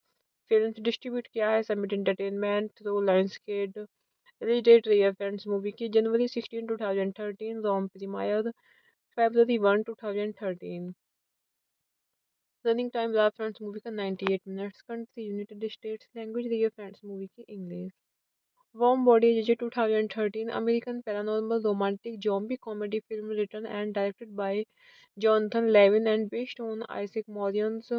Film distribute किया है Summit Entertainment through Lionsgate. Release date रही है फ्रेंड्स मूवी की जनवरी 16 2013, Rome premiere February 1 2013। Running time रहा फ्रेंड्स मूवी का 98 minutes. Country United States. Language रही है फ्रेंड्स मूवी की English. Warm body J 2013 American paranormal romantic zombie comedy film written and directed bye Jonathan Lewin and based on Isaac Morion's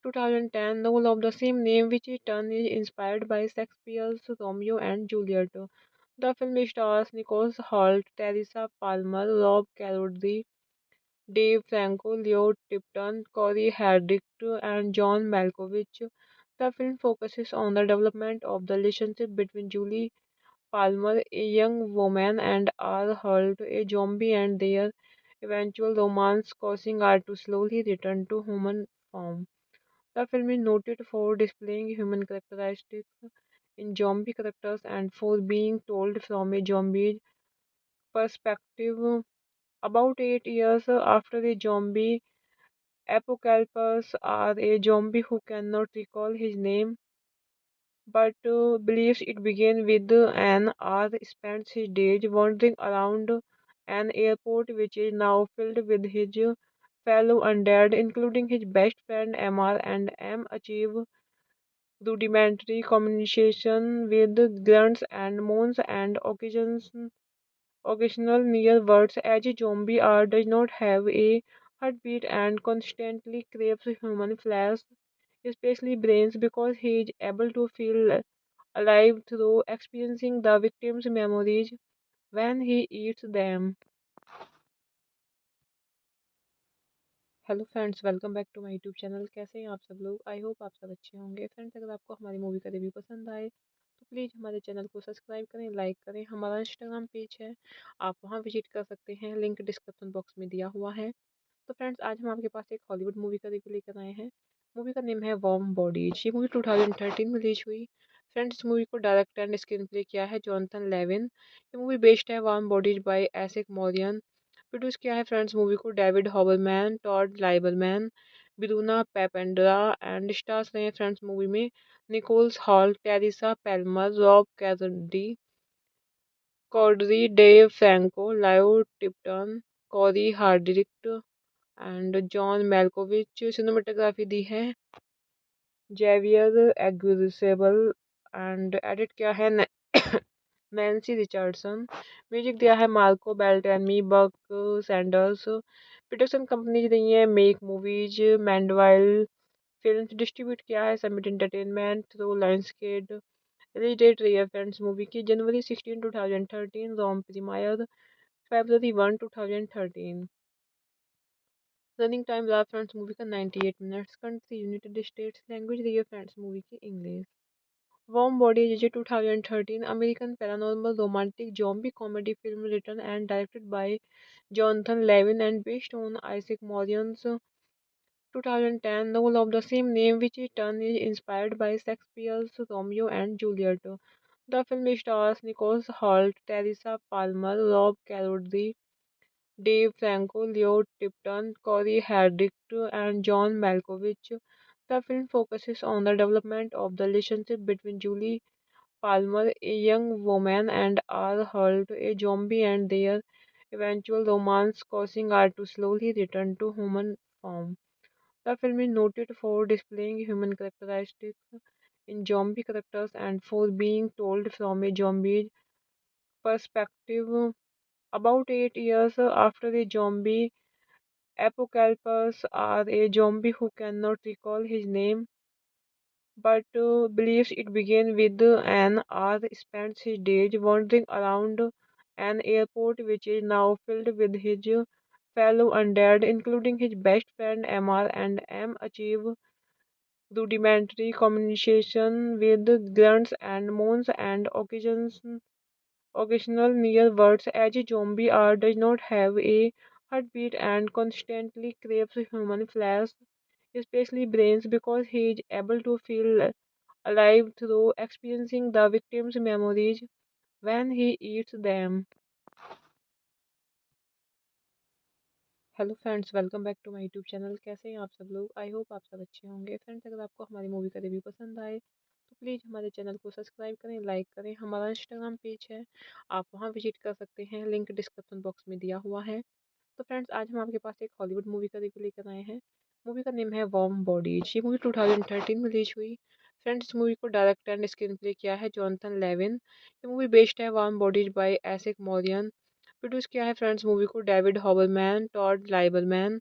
2010 novel of the same name, which in turn is inspired by Shakespeare's Romeo and Juliet. The film stars Nicholas Hoult, Teresa Palmer, Rob Corddry, Dave Franco, Leo Tipton, Corey Hardwick, and John Malkovich. The film focuses on the development of the relationship between Julie Palmer, a young woman, and R. Holt, a zombie, and their eventual romance, causing her to slowly return to human form. The film is noted for displaying human characteristics in zombie characters and for being told from a zombie perspective. About 8 years after the zombie apocalypse, R, a zombie who cannot recall his name but believes it began with an R spends his days wandering around an airport which is now filled with his fellow undead, including his best friend MR, and M achieve rudimentary communication with grunts and moans and occasional near words. As a zombie, R does not have a heartbeat and constantly craves human flesh, especially brains, because he is able to feel alive through experiencing the victim's memories when he eats them. Hello friends, welcome back to my YouTube channel. कैसे हैं आप सब लोग? I hope आप सब अच्छे होंगे। Friends, अगर आपको हमारी मूवी का रिव्यू पसंद आए तो प्लीज़ हमारे चैनल को सब्सक्राइब करें, लाइक करें। हमारा इंस्टाग्राम पेज है, आप वहां विजिट कर सकते हैं, लिंक डिस्क्रिप्शन बॉक्स में दिया हुआ है। तो फ्रेंड्स, आज हम आपके पास एक हॉलीवुड मूवी का रिव्यू लेकर आए हैं। मूवी का नेम है वार्म बॉडीज। ये मूवी 2013 में रिलीज हुई। फ्रेंड्स, इस मूवी को डायरेक्ट एंड स्क्रीन प्ले किया है जॉनथन लेविन। ये मूवी बेस्ड है Warm Bodies by Isaac Marion. Produce किया है फ्रेंड्स मूवी को David Hoberman, Todd Lieberman, Bruna Papandrea, and stars रहे हैं फ्रेंड्स मूवी में Nicholas Hoult, Teresa Palmer, Rob Corddry, Dave Franco, लायो Tipton, Cory Hardrict, and John Malkovich. Cinematography दी है Javier एग्विसेबल, and edit किया है नैन्सी रिचर्डसन। म्यूजिक दिया है Marco Beltrami, Buck Sanders. Production companies रही है Make Movies, Mandeville Film. Distribute किया है Summit Entertainment through Lionsgate. Release date रही है फ्रेंड्स मूवी की जनवरी 16 2013, Rome premiere February 1 2013। Running time रहा फ्रेंड्स मूवी का 98 minutes. Country United States. Language रही है फ्रेंड्स मूवी की English. Warm body J 2013 American paranormal romantic zombie comedy film written and directed bye Jonathan Lewin and based on Isaac Morion's 2010 novel of the same name, which in turn is inspired by Shakespeare's Romeo and Juliet. The film stars Nicholas Hoult, Teresa Palmer, Rob Corddry, Dave Franco, Leo Tipton, Corey Hardwick, and John Malkovich. The film focuses on the development of the relationship between Julie Palmer, a young woman, and R. Holt, a zombie, and their eventual romance, causing her to slowly return to human form. The film is noted for displaying human characteristics in zombie characters and for being told from a zombie perspective. About 8 years after the zombie apocalypse, R, a zombie who cannot recall his name but believes it began with an R spends his days wandering around an airport which is now filled with his fellow undead, including his best friend MR, and M achieve rudimentary communication with grunts and moans and occasional near words. As a zombie, R does not have a heartbeat and constantly craves human flesh, especially brains, because he is able to feel alive through experiencing the victim's memories when he eats them. Hello friends, welcome back to my YouTube channel. कैसे हैं आप सब लोग? I hope आप सब अच्छे होंगे। Friends, अगर आपको हमारी मूवी का रिव्यू पसंद आए तो प्लीज़ हमारे चैनल को सब्सक्राइब करें, लाइक करें। हमारा इंस्टाग्राम पेज है, आप वहां विजिट कर सकते हैं, लिंक डिस्क्रिप्शन बॉक्स में दिया हुआ है। तो फ्रेंड्स, आज हम आपके पास एक हॉलीवुड मूवी का रिव्यू लेकर आए हैं। मूवी का नेम है वार्म बॉडीज। ये मूवी 2013 में रिलीज हुई। फ्रेंड्स, इस मूवी को डायरेक्ट एंड स्क्रीन प्ले किया है जॉनथन लेविन। ये मूवी बेस्ड है Warm Bodies by Isaac Marion. Produce किया है फ्रेंड्स मूवी को David Hoberman, Todd Lieberman,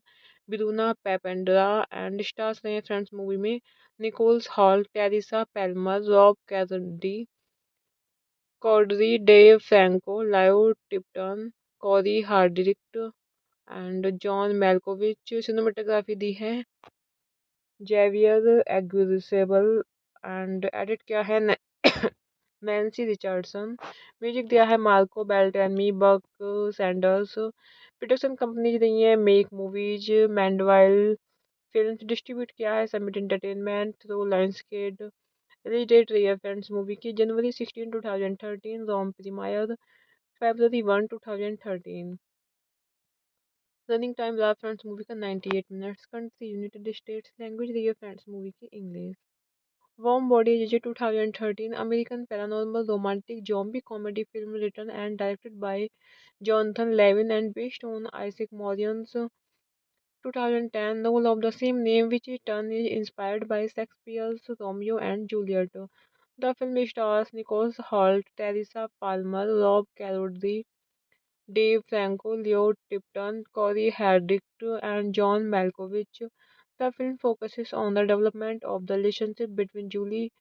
Bruna Papandrea and stars रहे हैं फ्रेंड्स मूवी में Nicholas Hoult, Teresa Palmer, Rob Corddry, Corddry Dave Franco, लायो Tipton, Cory Hardrict and John Malkovich. Cinematography दी है Javier एग्विसेबल and edit किया है Nancy Richardson. Music दिया है Marco Beltrami, Buck Sanders. Production companies रही है Make Movies, Mandeville Film. Distribute किया है Summit Entertainment through Lionsgate. Release date रही है फ्रेंड्स मूवी की जनवरी 16 2013, Rome premiere February 1 2013। Running time रहा फ्रेंड्स मूवी का 98 minutes. Country United States. Language रही है फ्रेंड्स मूवी की English. Warm Bodies is a 2013 American paranormal romantic zombie comedy film written and directed by Jonathan Levin and based on Isaac Morion's 2010 novel of the same name, which in turn is inspired by Shakespeare's Romeo and Juliet. The film stars Nicholas Hoult, Teresa Palmer, Rob Corddry, Dave Franco, Leo Tipton, Corey Haddix, and John Malkovich. The film focuses on the development of the relationship between Julie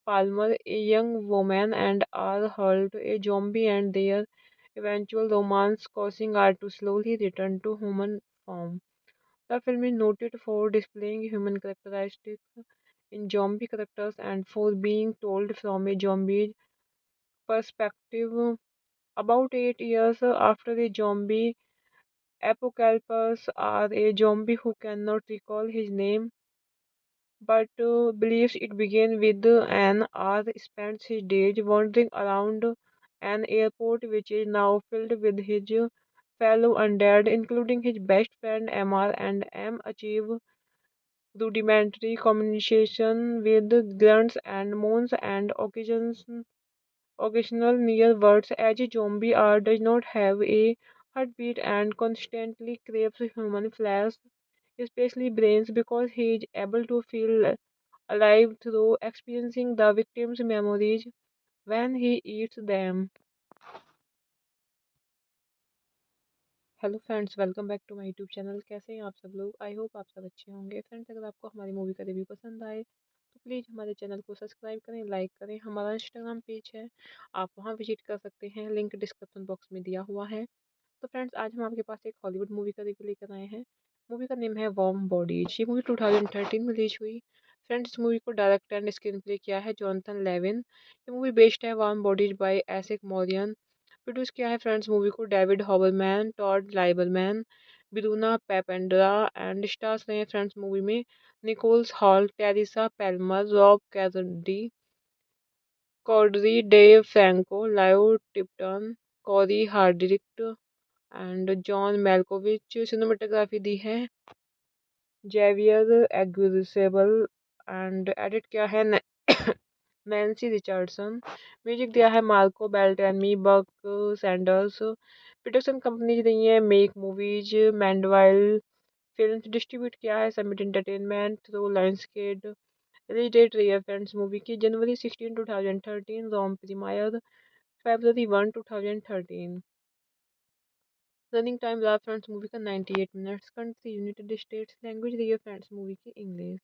Palmer, a young woman, and R. Holt, a zombie, and their eventual romance, causing her to slowly return to human form. The film is noted for displaying human characteristics in zombie characters and for being told from a zombie perspective. About 8 years after the zombie apocalypse, R, a zombie who cannot recall his name but believes it began with an R spends his days wandering around an airport which is now filled with his fellow undead, including his best friend MR, and M achieve rudimentary communication with grunts and moans and occasional near words. As a zombie, R does not have a heartbeat and constantly craves human flesh, especially brains, because he is able to feel alive through experiencing the victim's memories when he eats them. Hello friends, welcome back to my YouTube channel. कैसे हैं आप सब लोग? I hope आप सब अच्छे होंगे। Friends, अगर आपको हमारी मूवी का रिव्यू पसंद आए तो प्लीज़ हमारे चैनल को सब्सक्राइब करें, लाइक करें। हमारा इंस्टाग्राम पेज है, आप वहां विजिट कर सकते हैं, लिंक डिस्क्रिप्शन बॉक्स में दिया हुआ है। तो फ्रेंड्स, आज हम आपके पास एक हॉलीवुड मूवी का रिव्यू लेकर आए हैं। मूवी का नेम है वार्म बॉडीज। ये मूवी 2013 में रिलीज हुई। फ्रेंड्स, इस मूवी को डायरेक्ट एंड स्क्रीन प्ले किया है जॉनथन लेविन। ये मूवी बेस्ड है Warm Bodies by Isaac Marion. Produce किया है फ्रेंड्स मूवी को David Hoberman, Todd Lieberman, Bruna Papandrea and stars रहे हैं फ्रेंड्स मूवी में Nicholas Hoult, Teresa Palmer, Rob Corddry, Corddry Dave Franco, लायो Tipton, Cory Hardrict and John Malkovich. Cinematography दी है Javier एग्विसेबल and edit किया है Nancy Richardson. Music दिया है Marco Beltrami, Buck Sanders. Production companies रही है Make Movies, Mandeville Film. Distribute किया है Summit Entertainment through Lionsgate. Release date रही है फ्रेंड्स मूवी की जनवरी 16 2013, Rome premiere February 1 2013। Running time रहा फ्रेंड्स मूवी का 98 minutes. Country United States. Language रही है फ्रेंड्स मूवी की English.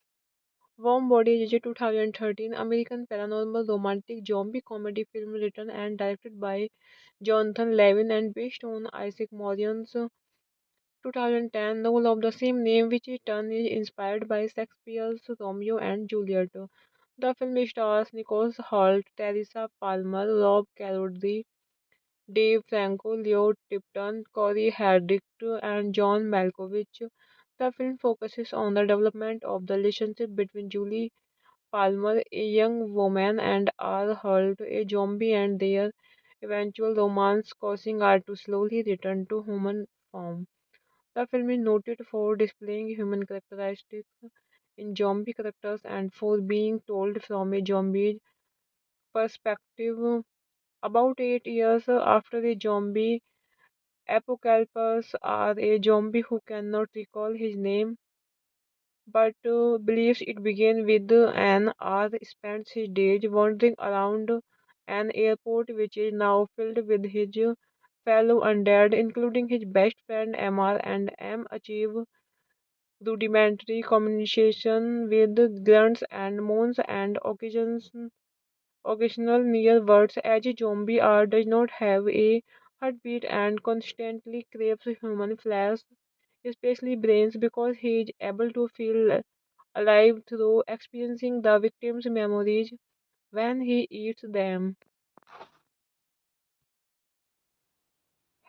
Warm Bodies is a 2013 American paranormal romantic zombie comedy film written and directed by Jonathan Levin and based on Isaac Morion's 2010 novel of the same name, which in turn is inspired by Shakespeare's Romeo and Juliet. The film stars Nicholas Hoult, Teresa Palmer, Rob Corddry, Dave Franco, Leo Tipton, Corey Haddix, and John Malkovich. The film focuses on the development of the relationship between Julie Palmer, a young woman, and R. Holt, a zombie, and their eventual romance, causing her to slowly return to human form. The film is noted for displaying human characteristics in zombie characters and for being told from a zombie perspective. About 8 years after the zombie apocalypse, are a zombie who cannot recall his name but believes it began with an hour spends his days wandering around an airport which is now filled with his fellow undead, including his best friend Emma, and M achieve rudimentary communication with grunts and moans and occasional near words as a zombie R does not have a heartbeat and constantly craves human flesh, especially brains, because he is able to feel alive through experiencing the victim's memories when he eats them.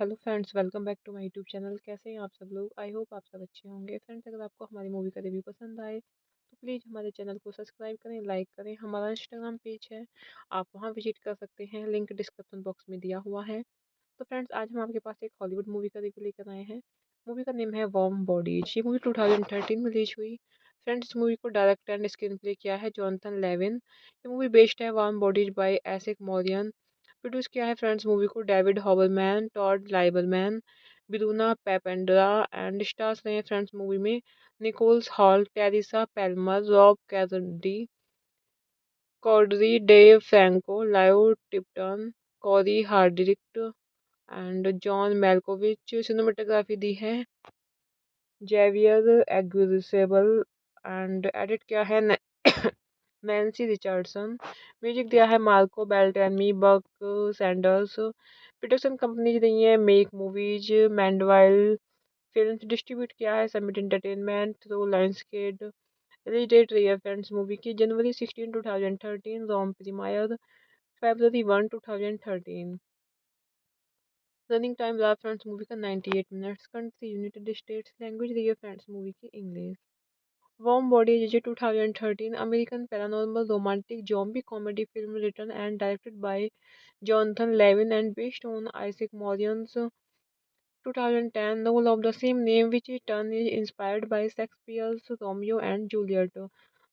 Hello friends, welcome back to my YouTube channel. कैसे हैं आप सब लोग? I hope आप सब अच्छे होंगे। Friends, अगर आपको हमारी मूवी का रिव्यू पसंद आए तो प्लीज़ हमारे चैनल को सब्सक्राइब करें, लाइक करें। हमारा इंस्टाग्राम पेज है, आप वहां विजिट कर सकते हैं, लिंक डिस्क्रिप्शन बॉक्स में दिया हुआ है। तो फ्रेंड्स, आज हम आपके पास एक हॉलीवुड मूवी का रिव्यू लेकर आए हैं। मूवी का नेम है वार्म बॉडीज। ये मूवी 2013 में रिलीज हुई। फ्रेंड्स, इस मूवी को डायरेक्ट एंड स्क्रीन प्ले किया है जॉनथन लेविन। ये मूवी बेस्ड है Warm Bodies by Isaac Marion. Produce किया है फ्रेंड्स मूवी को David Hoberman, Todd Lieberman, Bruna Papandrea, and stars रहे हैं फ्रेंड्स मूवी में Nicholas Hoult, Teresa Palmer, Rob Corddry, Corddry Dave Franco, लायो Tipton, Cory Hardrict and John Malkovich. Cinematography दी है Javier एग्विसेबल and edit किया है Nancy Richardson. Music दिया है Marco Beltrami, Buck Sanders. Production companies रही है Make Movies, Mandeville Film. Distribute किया है Summit Entertainment through Lionsgate. Release date रही है फ्रेंड्स मूवी की जनवरी 16 2013, Rome premiere February 1 2013। Running time रहा फ्रेंड्स मूवी का 98 minutes. Country United States. Language रही है फ्रेंड्स मूवी की English. Warm Bodies is a 2013 American paranormal romantic zombie comedy film written and directed by Jonathan Levin and based on Isaac Morion's 2010 novel of the same name, which in turn is inspired by Shakespeare's Romeo and Juliet.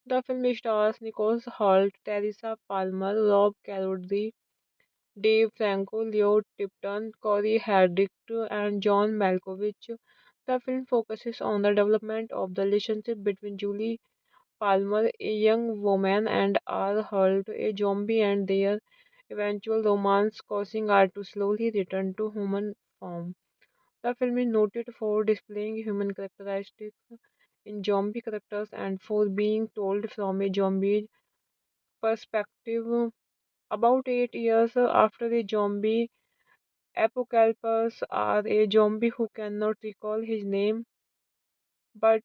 The film stars Nicholas Hoult, Teresa Palmer, Rob Corddry, Dave Franco, Leo Tipton, Corey Haddix, and John Malkovich. The film focuses on the development of the relationship between Julie Palmer, a young woman, and R. Holt, a zombie, and their eventual romance, causing her to slowly return to human form. The film is noted for displaying human characteristics in zombie characters and for being told from a zombie perspective. About 8 years after the zombie apocalypse, are a zombie who cannot recall his name but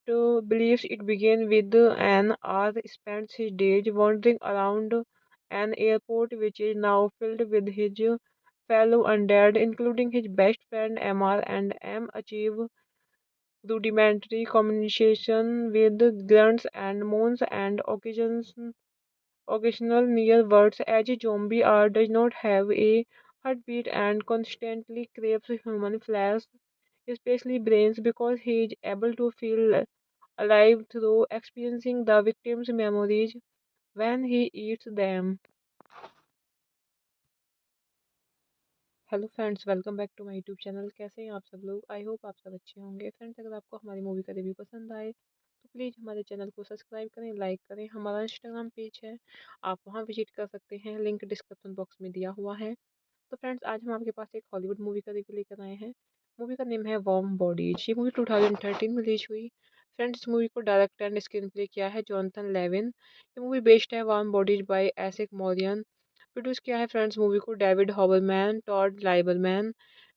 believes it began with an hour spends his days wandering around an airport which is now filled with his fellow undead, including his best friend Emma, and M achieve rudimentary communication with grunts and moans and occasional near words as a zombie R does not have a heartbeat and constantly craves human flesh, especially brains, because he is able to feel alive through experiencing the victim's memories when he eats them. Hello friends, welcome back to my YouTube channel. कैसे हैं आप सब लोग? I hope आप सब अच्छे होंगे। Friends, अगर आपको हमारी मूवी का रिव्यू पसंद आए तो प्लीज़ हमारे चैनल को सब्सक्राइब करें, लाइक करें। हमारा इंस्टाग्राम पेज है, आप वहां विजिट कर सकते हैं, लिंक डिस्क्रिप्शन बॉक्स में दिया हुआ है। तो फ्रेंड्स, आज हम आपके पास एक हॉलीवुड मूवी का रिव्यू लेकर आए हैं। मूवी का नेम है वार्म बॉडीज। ये मूवी 2013 में रिलीज हुई। फ्रेंड्स, इस मूवी को डायरेक्ट एंड स्क्रीन प्ले किया है जॉनथन लेविन। ये मूवी बेस्ड है Warm Bodies by Isaac Marion. Produce किया है फ्रेंड्स मूवी को David Hoberman, Todd Lieberman,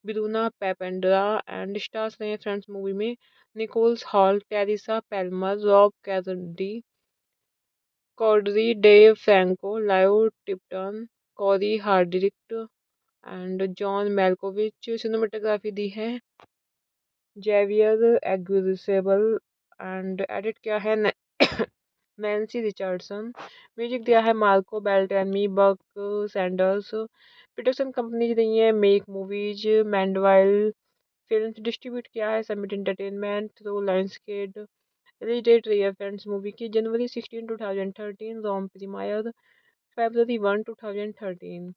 Bruna Papandrea, and stars रहे हैं फ्रेंड्स मूवी में Nicholas Hoult, Teresa Palmer, Rob Corddry, Corddry Dave Franco, लायो Tipton, Cory Hardrict, and John Malkovich. Cinematography दी है Javier एग्विसेबल and edit किया है Nancy Richardson. Music दिया है Marco Beltrami, Buck Sanders. Production companies रही है Make Movies, Mandeville Film distribute किया है Summit Entertainment through Lionsgate. Release date रही है फ्रेंड्स मूवी की जनवरी 16 2013, Rome premiere February 1 2013।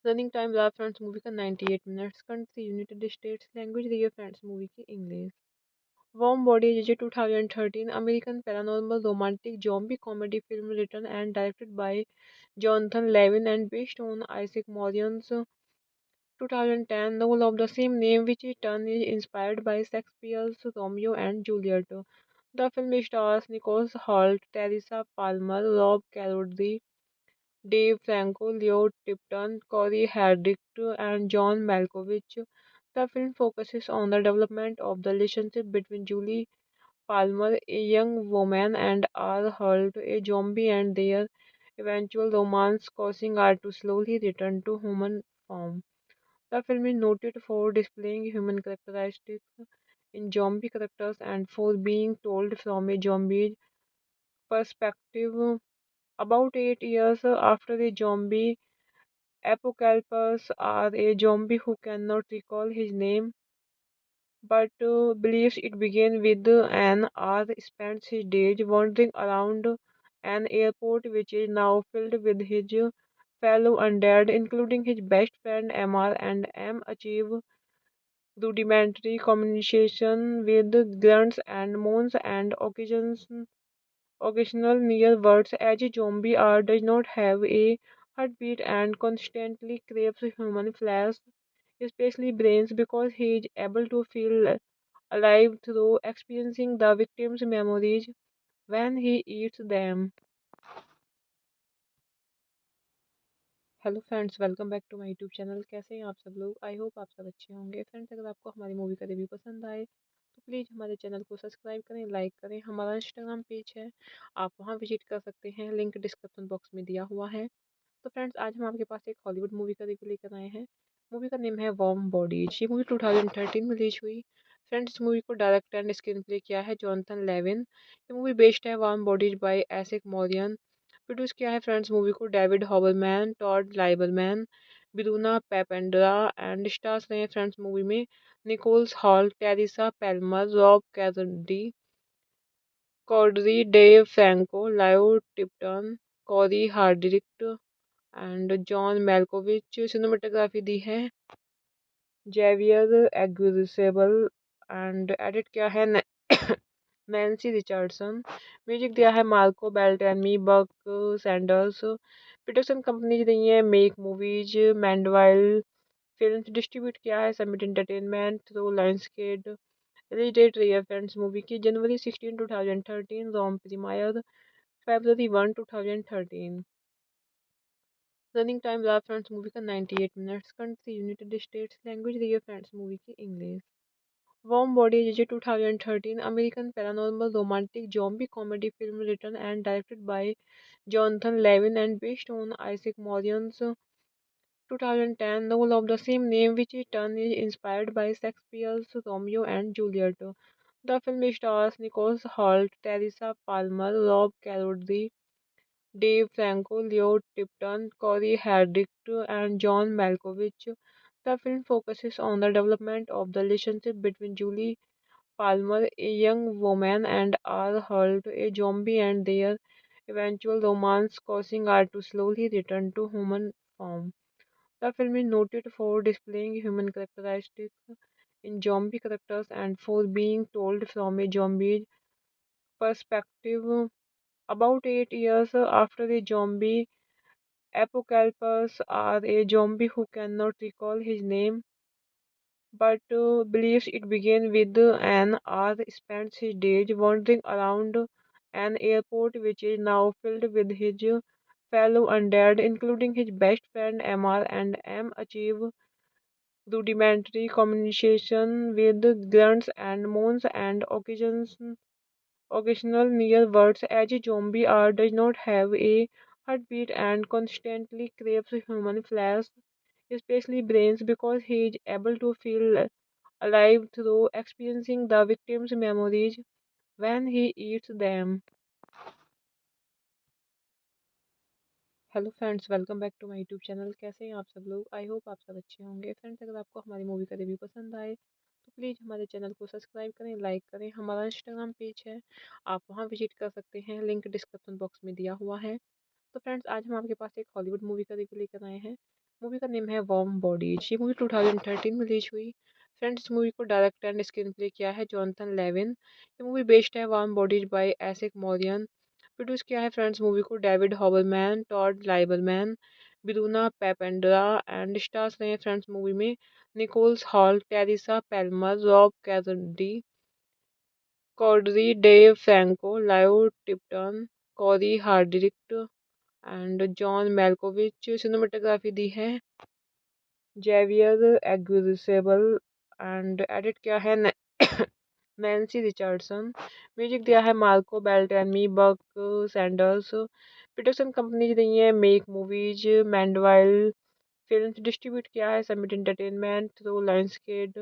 Running time रहा फ्रेंड्स मूवी का 98 minutes. Country United States. Language रही है फ्रेंड्स मूवी की English. Warm body J 2013 American paranormal romantic zombie comedy film written and directed bye Jonathan Lewin and based on Isaac Morion's 2010 novel of the same name, which in turn is inspired by Shakespeare's Romeo and Juliet. The film stars Nicholas Hoult, Teresa Palmer, Rob Corddry, Dave Franco, Leo Tipton, Corey Hardwick, and John Malkovich. The film focuses on the development of the relationship between Julie Palmer, a young woman, and R. Holt, a zombie, and their eventual romance, causing her to slowly return to human form. The film is noted for displaying human characteristics in zombie characters and for being told from a zombie perspective. About 8 years after the zombie apocalypse, are a zombie who cannot recall his name but believes it began with an R spends his days wandering around an airport which is now filled with his fellow undead, including his best friend MR, and M achieve rudimentary communication with grunts and moans and occasional near words. As a zombie R does not have a heartbeat and constantly craves human flesh, especially brains, because he is able to feel alive through experiencing the victim's memories when he eats them. Hello friends, welcome back to my YouTube channel. कैसे हैं आप सब लोग? I hope आप सब अच्छे होंगे। Friends, अगर आपको हमारी मूवी का रिव्यू पसंद आए तो प्लीज़ हमारे चैनल को सब्सक्राइब करें, लाइक करें। हमारा इंस्टाग्राम पेज है, आप वहां विजिट कर सकते हैं, लिंक डिस्क्रिप्शन बॉक्स में दिया हुआ है। तो फ्रेंड्स, आज हम आपके पास एक हॉलीवुड मूवी का रिव्यू लेकर आए हैं। मूवी का नेम है वार्म बॉडीज। ये मूवी 2013 में रिलीज हुई। फ्रेंड्स, इस मूवी को डायरेक्ट एंड स्क्रीन प्ले किया है जॉनथन लेविन। ये मूवी बेस्ड है Warm Bodies by Isaac Marion. Produce किया है फ्रेंड्स मूवी को David Hoberman, Todd Lieberman, Bruna Papandrea, and stars रहे हैं फ्रेंड्स मूवी में Nicholas Hoult, Teresa Palmer, Rob Corddry, Dave Franco, लायो Tipton, Cory Hardrict, and John Malkovich. Cinematography दी है Javier एग्विसेबल, and edit किया है नैन्सी रिचर्डसन। म्यूजिक दिया है Marco Beltrami, Buck Sanders. Production companies रही है Make Movies, Mandeville Film. Distribute किया है Summit Entertainment through Lionsgate. Release date रही है फ्रेंड्स मूवी की जनवरी 16 2013, Rome premiere February 1 2013। Running time रहा फ्रेंड्स मूवी का 98 minutes. Country United States. Language रही है फ्रेंड्स मूवी की English. Warm body J 2013 American paranormal romantic zombie comedy film written and directed bye Jonathan Lewin and based on Isaac Morion's 2010 novel of the same name, which in turn is inspired by Shakespeare's Romeo and Juliet. The film stars Nicholas Hoult, Teresa Palmer, Rob Corddry, Dave Franco, Leo Tipton, Corey Hardwick, and John Malkovich. The film focuses on the development of the relationship between Julie Palmer, a young woman, and R. Holt, a zombie, and their eventual romance, causing her to slowly return to human form. The film is noted for displaying human characteristics in zombie characters and for being told from a zombie perspective. About 8 years after the zombie apocalypse, are a zombie who cannot recall his name but believes it began with an R spends his days wandering around an airport which is now filled with his fellow undead, including his best friend MR, and M achieve rudimentary communication with grunts and moans and occasional near words. As a zombie R does not have a heartbeat and constantly craves human flesh, especially brains, because he is able to feel alive through experiencing the victim's memories when he eats them. Hello friends, welcome back to my YouTube channel. कैसे हैं आप सब लोग? I hope आप सब अच्छे होंगे। Friends, अगर आपको हमारी मूवी का रिव्यू पसंद आए तो प्लीज़ हमारे चैनल को सब्सक्राइब करें, लाइक करें। हमारा इंस्टाग्राम पेज है, आप वहां विजिट कर सकते हैं, लिंक डिस्क्रिप्शन बॉक्स में दिया हुआ है। तो फ्रेंड्स, आज हम आपके पास एक हॉलीवुड मूवी का रिव्यू लेकर आए हैं। मूवी का नेम है वार्म बॉडीज। ये मूवी 2013 में रिलीज हुई। फ्रेंड्स, इस मूवी को डायरेक्ट एंड स्क्रीन प्ले किया है जॉनथन लेविन। ये मूवी बेस्ड है Warm Bodies by Isaac Marion. Produce किया है फ्रेंड्स मूवी को David Hoberman, Todd Lieberman, Bruna Papandrea and stars रहे हैं फ्रेंड्स मूवी में Nicholas Hoult, Teresa Palmer, Rob Corddry, Corddry Dave Franco, लायो Tipton, Cory Hardrict and John Malkovich. Cinematography दी है Javier एग्विसेबल and edit किया है Nancy Richardson. Music दिया है Marco Beltrami, Buck Sanders. Production companies रही है Make Movies, Mandeville Film. Distribute किया है Summit Entertainment through Lionsgate.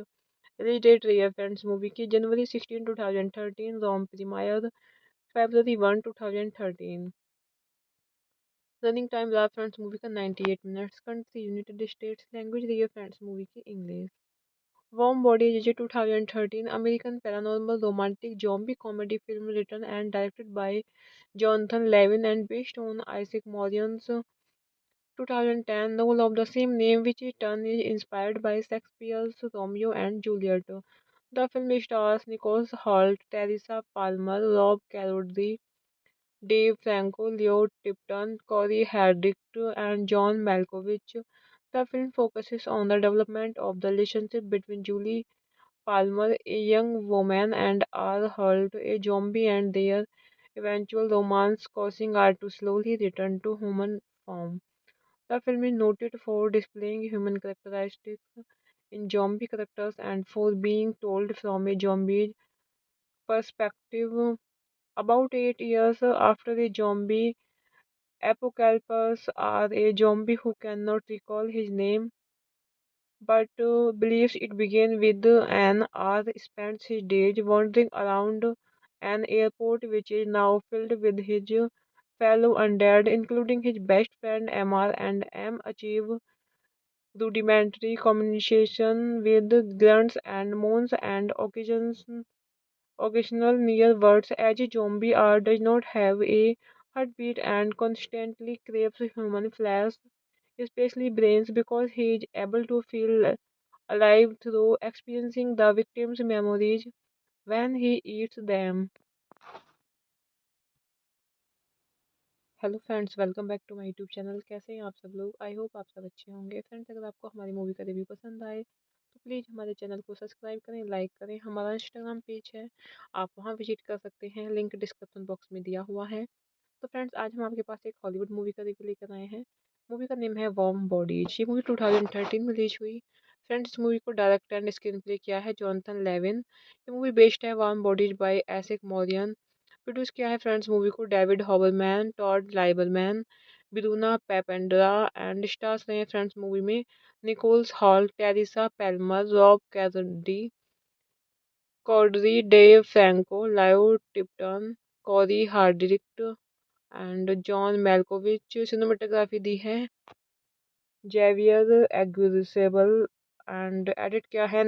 Release date रही है फ्रेंड्स मूवी की जनवरी 16 2013, Rome premiere February 1 2013। Running time रहा फ्रेंड्स मूवी का 98 minutes. Country United States. Language रही है फ्रेंड्स मूवी की English. Warm Bodies is a 2013 American paranormal romantic zombie comedy film written and directed by Jonathan Levin and based on Isaac Morion's 2010 novel of the same name, which in turn is inspired by Shakespeare's Romeo and Juliet. The film stars Nicholas Hoult, Teresa Palmer, Rob Corddry, Dave Franco, Leo Tipton, Corey Haddix, and John Malkovich. The film focuses on the development of the relationship between Julie Palmer, a young woman, and R. Holt, a zombie, and their eventual romance, causing her to slowly return to human form. The film is noted for displaying human characteristics in zombie characters and for being told from a zombie perspective. About 8 years after the zombie apocalypse, R, a zombie who cannot recall his name but believes it began with an R spends his days wandering around an airport which is now filled with his fellow undead, including his best friend MR, and M achieve rudimentary communication with grunts and moans and occasional near words. As a zombie, R does not have a heartbeat and constantly craves human flesh, especially brains, because he is able to feel alive through experiencing the victim's memories when he eats them. Hello friends, welcome back to my YouTube channel. कैसे हैं आप सब लोग? I hope आप सब अच्छे होंगे। Friends, अगर आपको हमारी मूवी का रिव्यू पसंद आए तो प्लीज़ हमारे चैनल को सब्सक्राइब करें, लाइक करें। हमारा इंस्टाग्राम पेज है, आप वहां विजिट कर सकते हैं, लिंक डिस्क्रिप्शन बॉक्स में दिया हुआ है। तो फ्रेंड्स, आज हम आपके पास एक हॉलीवुड मूवी का रिव्यू लेकर आए हैं। मूवी का नेम है वार्म बॉडीज। ये मूवी 2013 में रिलीज हुई। फ्रेंड्स, इस मूवी को डायरेक्ट एंड स्क्रीन प्ले किया है जॉनथन लेविन। ये मूवी बेस्ड है Warm Bodies by Isaac Marion. Produce किया है फ्रेंड्स मूवी को David Hoberman, Todd Lieberman, Bruna Papandrea and stars रहे हैं फ्रेंड्स मूवी में Nicholas Hoult, Teresa Palmer, Rob Corddry, Corddry Dave Franco, लायो Tipton, Cory Hardrict and John Malkovich. Cinematography दी है Javier एग्विसेबल and edit किया है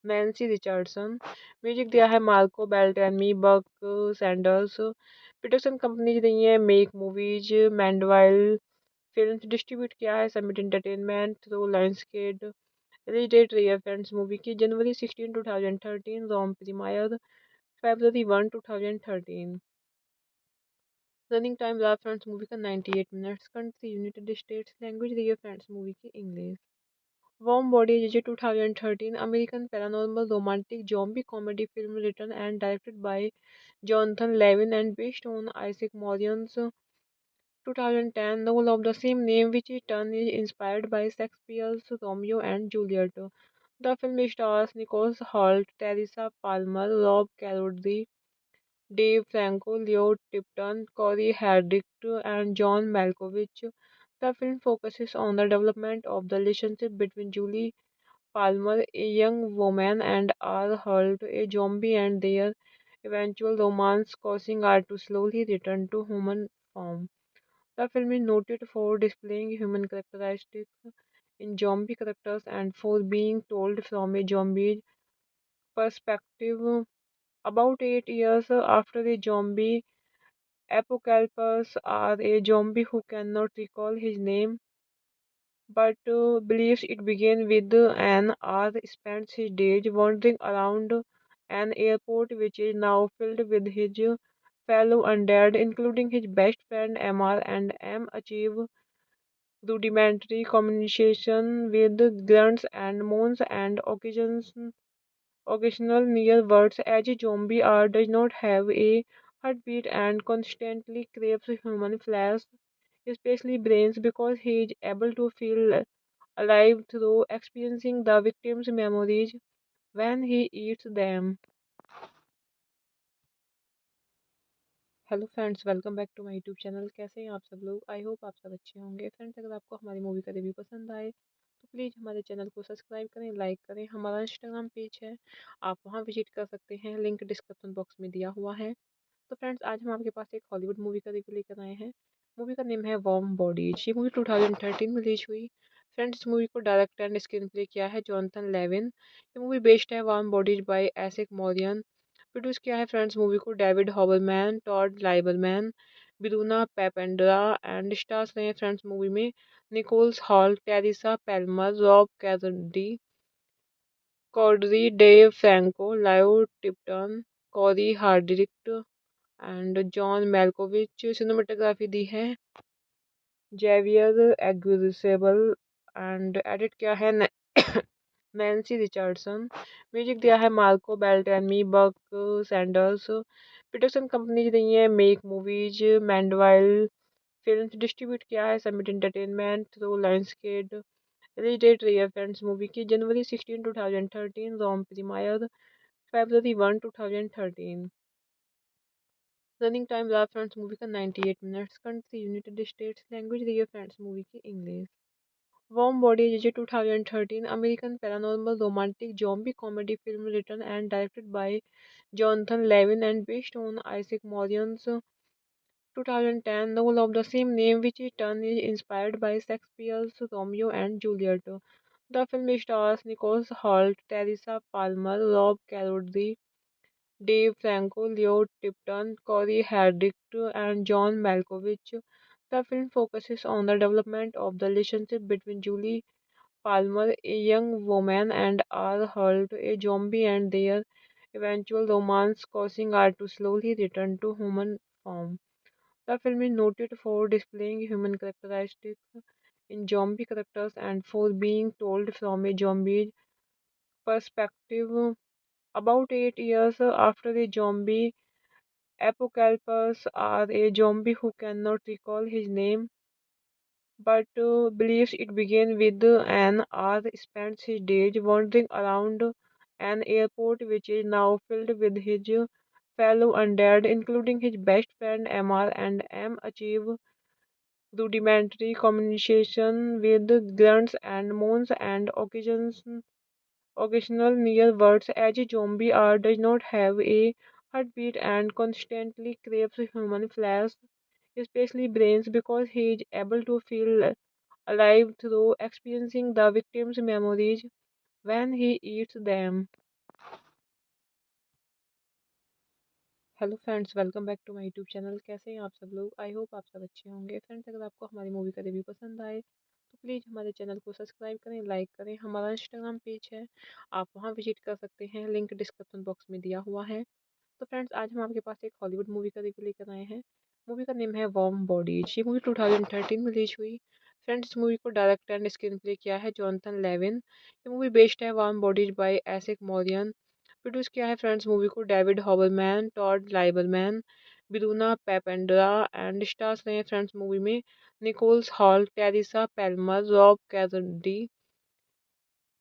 Nancy Richardson. Music दिया है Marco Beltrami, Buck Sanders. Production companies रही है Make Movies, Mandeville Film. Distribute किया है Summit Entertainment through Lionsgate. Release date रही है फ्रेंड्स मूवी की जनवरी 16 2013, Rome premiere February 1 2013। Running time रहा फ्रेंड्स मूवी का 98 minutes. Country United States. Language रही है फ्रेंड्स मूवी की English. Warm Bodies is a 2013 American paranormal romantic zombie comedy film written and directed by Jonathan Levin and based on Isaac Morion's 2010 novel of the same name, which in turn is inspired by Shakespeare's Romeo and Juliet. The film stars Nicholas Hoult, Teresa Palmer, Rob Corddry, Dave Franco, Leo Tipton, Corey Haddix, and John Malkovich. The film focuses on the development of the relationship between Julie Palmer, a young woman, and R. Holt, a zombie, and their eventual romance, causing her to slowly return to human form. The film is noted for displaying human characteristics in zombie characters and for being told from a zombie perspective. About 8 years after the zombie apocalypse, a zombie who cannot recall his name but believes it began with an R spends his days wandering around an airport which is now filled with his fellow undead, including his best friend MR, and M achieve rudimentary communication with grunts and moans and occasional near words. As a zombie R does not have a heartbeat and constantly craves human flesh, especially brains, because he is able to feel alive through experiencing the victim's memories when he eats them. Hello friends, welcome back to my YouTube channel. कैसे हैं आप सब लोग? I hope आप सब अच्छे होंगे। Friends, अगर आपको हमारी मूवी का रिव्यू पसंद आए तो प्लीज़ हमारे चैनल को सब्सक्राइब करें, लाइक करें। हमारा इंस्टाग्राम पेज है, आप वहां विजिट कर सकते हैं, लिंक डिस्क्रिप्शन बॉक्स में दिया हुआ है। तो फ्रेंड्स, आज हम आपके पास एक हॉलीवुड मूवी का रिव्यू लेकर आए हैं। मूवी का नेम है वार्म बॉडीज। ये मूवी 2013 में रिलीज हुई। फ्रेंड्स, इस मूवी को डायरेक्ट एंड स्क्रीन प्ले किया है जॉनथन लेविन। ये मूवी बेस्ड है Warm Bodies by Isaac Marion. Produce किया है फ्रेंड्स मूवी को David Hoberman, Todd Lieberman, Bruna Papandrea, and stars रहे हैं फ्रेंड्स मूवी में Nicholas Hoult, Teresa Palmer, Rob Corddry, Corddry Dave Franco, लायो Tipton, Cory Hardrict and John Malkovich. Cinematography दी है Javier एग्विसेबल and edit किया है Nancy Richardson. Music दिया है Marco Beltrami, Buck Sanders. Production companies रही है Make Movies, Mandeville Film. Distribute किया है Summit Entertainment through Lionsgate. Release date रही है फ्रेंड्स मूवी की जनवरी 16 2013, Rome premiere February 1 2013। Running time रहा फ्रेंड्स मूवी का 98 minutes. Country United States. Language रही है फ्रेंड्स मूवी की English. Warm body is a 2013 American paranormal romantic zombie comedy film written and directed by Jonathan Levin and based on Isaac Morion's 2010 novel of the same name, which in turn is inspired by Shakespeare's Romeo and Juliet. The film stars Nicholas Hoult, Teresa Palmer, Rob Corddry, Dave Franco, Leo Tipton, Corey Haddix, and John Malkovich. The film focuses on the development of the relationship between Julie Palmer, a young woman, and R. Holt, a zombie, and their eventual romance, causing her to slowly return to human form. The film is noted for displaying human characteristics in zombie characters and for being told from a zombie perspective. About 8 years after the zombie apocalypse, a zombie who cannot recall his name but believes it began with an R spends his days wandering around an airport which is now filled with his fellow undead, including his best friend MR, and M achieve rudimentary communication with grunts and moans and occasional near words. As a zombie R does not have a heartbeat and constantly craves human flesh, especially brains, because he is able to feel alive through experiencing the victim's memories when he eats them. Hello friends, welcome back to my YouTube channel. कैसे हैं आप सब लोग? I hope आप सब अच्छे होंगे। Friends, अगर आपको हमारी मूवी का रिव्यू पसंद आए तो प्लीज़ हमारे चैनल को सब्सक्राइब करें, लाइक करें। हमारा इंस्टाग्राम पेज है, आप वहां विजिट कर सकते हैं, लिंक डिस्क्रिप्शन बॉक्स में दिया हुआ है। तो फ्रेंड्स, आज हम आपके पास एक हॉलीवुड मूवी का रिव्यू लेकर आए हैं। मूवी का नेम है वार्म बॉडीज। ये मूवी 2013 में रिलीज हुई। फ्रेंड्स, इस मूवी को डायरेक्ट एंड स्क्रीन प्ले किया है जॉनथन लेविन। ये मूवी बेस्ड है Warm Bodies by Isaac Marion. Produce किया है फ्रेंड्स मूवी को David Hoberman, Todd Lieberman, Bruna Papandrea, and stars रहे हैं फ्रेंड्स मूवी में Nicholas Hoult, Teresa Palmer, Rob Corddry,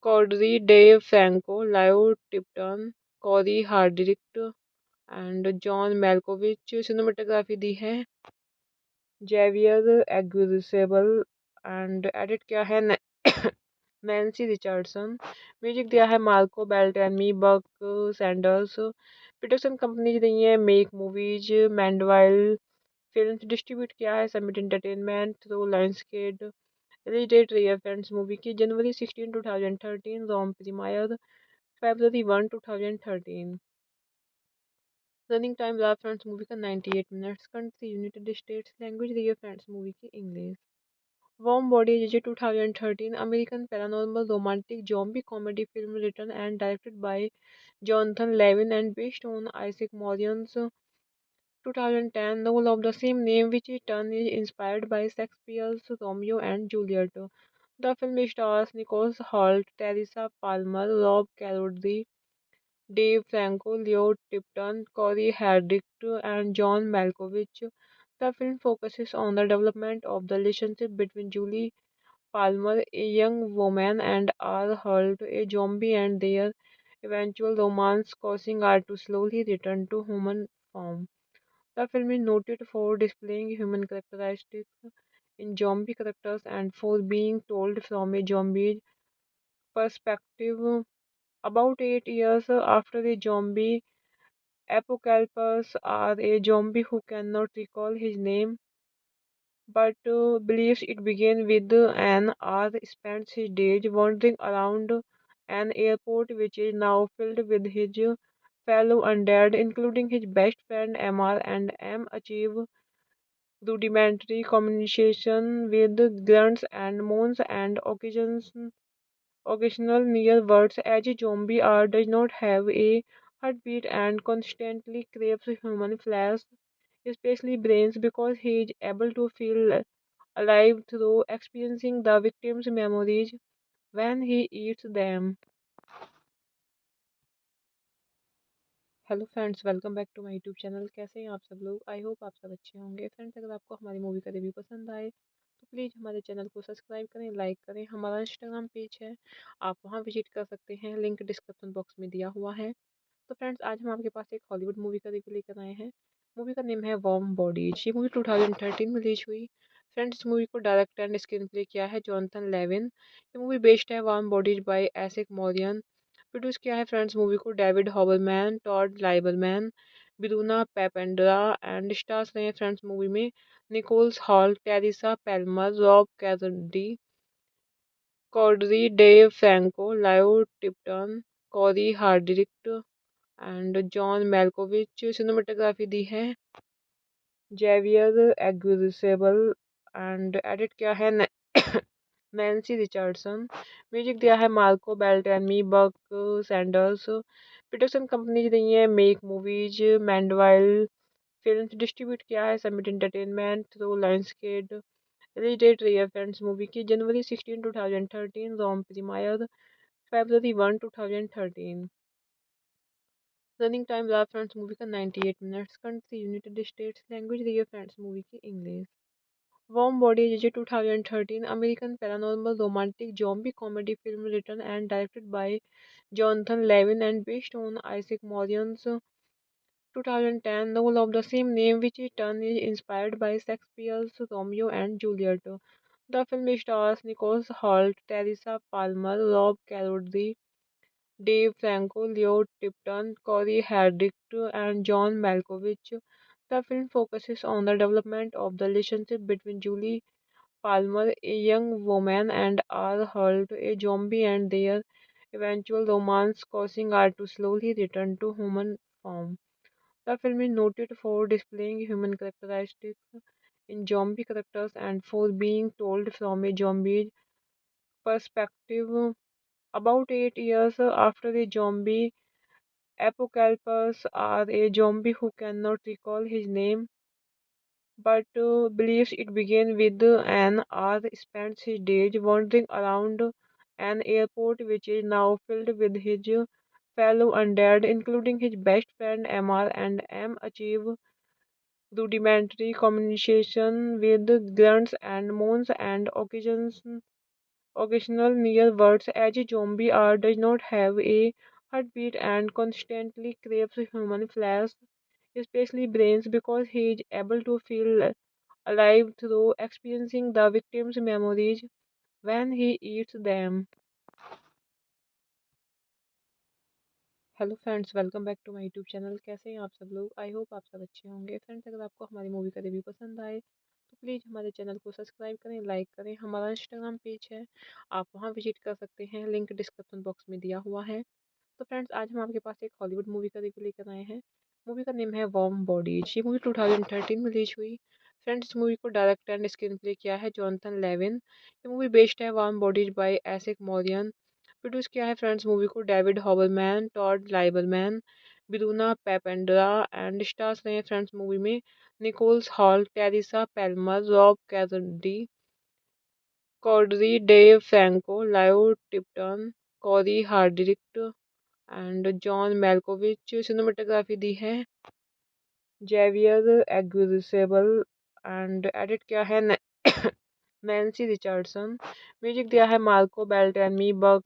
Corddry Dave Franco, लायो Tipton, Cory Hardrict and John Malkovich. Cinematography दी है Javier एग्विसेबल and edit किया है Nancy Richardson. Music दिया है Marco Beltrami, Buck Sanders. Production companies रही है Make Movies, Mandeville Film distribute किया है Summit Entertainment through Lionsgate. Release date रही है फ्रेंड्स मूवी की जनवरी 16 2013, Rome premiere February 1 2013। Running time रहा फ्रेंड्स मूवी का 98 minutes. Country United States. Language रही है फ्रेंड्स मूवी की English. Warm body J 2013 American paranormal romantic zombie comedy film written and directed bye Jonathan Lewin and based on Isaac Morion's 2010 novel of the same name, which in turn is inspired by Shakespeare's Romeo and Juliet. The film stars Nicholas Hoult, Teresa Palmer, Rob Corddry, Dave Franco, Leo Tipton, Corey Hardwick, and John Malkovich. The film focuses on the development of the relationship between Julie Palmer, a young woman, and R. Holt, a zombie, and their eventual romance, causing her to slowly return to human form. The film is noted for displaying human characteristics in zombie characters and for being told from a zombie perspective. About 8 years after the zombie apocalypse, are a zombie who cannot recall his name but believes it began with an R spends his days wandering around an airport which is now filled with his fellow undead, including his best friend MR, and M achieve rudimentary communication with grunts and moans and occasional near words. As a zombie R does not have a heartbeat and constantly craves human flesh, especially brains, because he is able to feel alive through experiencing the victim's memories when he eats them. Hello friends, welcome back to my YouTube channel. कैसे हैं आप सब लोग? I hope आप सब अच्छे होंगे। Friends, अगर आपको हमारी मूवी का रिव्यू पसंद आए तो प्लीज़ हमारे चैनल को सब्सक्राइब करें, लाइक करें। हमारा इंस्टाग्राम पेज है, आप वहां विजिट कर सकते हैं, लिंक डिस्क्रिप्शन बॉक्स में दिया हुआ है। तो फ्रेंड्स, आज हम आपके पास एक हॉलीवुड मूवी का रिव्यू लेकर आए हैं। मूवी का नेम है वार्म बॉडीज। ये मूवी 2013 में रिलीज हुई। फ्रेंड्स, इस मूवी को डायरेक्ट एंड स्क्रीन प्ले किया है जॉनथन लेविन। ये मूवी बेस्ड है Warm Bodies by Isaac Marion. Produce किया है फ्रेंड्स मूवी को David Hoberman, Todd Lieberman, Bruna Papandrea, and stars रहे हैं फ्रेंड्स मूवी में Nicholas Hoult, Teresa Palmer, Rob Corddry, Dave Franco, लायो Tipton, Cory Hardrict and John Malkovich. Cinematography दी है Javier एग्विसेबल and edit किया है नैन्सी रिचर्डसन। म्यूजिक दिया है Marco Beltrami, Buck Sanders. Production companies रही है Make Movies, Mandeville Film. Distribute किया है Summit Entertainment through Lionsgate. Release date रही है फ्रेंड्स मूवी की जनवरी 16 2013, Rome premiere February 1 2013। Running time रहा फ्रेंड्स मूवी का 98 minutes. Country United States. Language रही है फ्रेंड्स मूवी की English. Warm body J 2013 American paranormal romantic zombie comedy film written and directed bye Jonathan Lewin and based on Isaac Morion's 2010 novel of the same name, which in turn is inspired by Shakespeare's Romeo and Juliet. The film stars Nicholas Hoult, Teresa Palmer, Rob Corddry, Dave Franco, Leo Tipton, Corey Hardwick, and John Malkovich. The film focuses on the development of the relationship between Julie Palmer, a young woman, and R. Holt, a zombie, and their eventual romance, causing her to slowly return to human form. The film is noted for displaying human characteristics in zombie characters and for being told from a zombie perspective. About 8 years after the zombie apocalypse, are a zombie who cannot recall his name but believes it began with an R spends his days wandering around an airport which is now filled with his fellow undead, including his best friend MR, and M achieve rudimentary communication with grunts and moans and occasional near words. As a zombie R does not have a heartbeat and constantly craves human flesh, especially brains, because he is able to feel alive through experiencing the victim's memories when he eats them. Hello friends, welcome back to my YouTube channel. कैसे हैं आप सब लोग? I hope आप सब अच्छे होंगे। Friends, अगर आपको हमारी मूवी का रिव्यू पसंद आए तो प्लीज़ हमारे चैनल को सब्सक्राइब करें, लाइक करें। हमारा इंस्टाग्राम पेज है, आप वहां विजिट कर सकते हैं, लिंक डिस्क्रिप्शन बॉक्स में दिया हुआ है। तो फ्रेंड्स, आज हम आपके पास एक हॉलीवुड मूवी का रिव्यू लेकर आए हैं। मूवी का नेम है वार्म बॉडीज। ये मूवी 2013 में रिलीज हुई। फ्रेंड्स, इस मूवी को डायरेक्ट एंड स्क्रीन प्ले किया है जॉनथन लेविन। ये मूवी बेस्ड है Warm Bodies by Isaac Marion. Produce किया है फ्रेंड्स मूवी को David Hoberman, Todd Lieberman, Bruna Papandrea and stars रहे हैं फ्रेंड्स मूवी में Nicholas Hoult, Teresa Palmer, Rob Corddry, Corddry Dave Franco, लायो Tipton, Cory Hardrict and John Malkovich. Cinematography दी है Javier एग्विसेबल and edit किया है Nancy Richardson. Music दिया है Marco Beltrami, Buck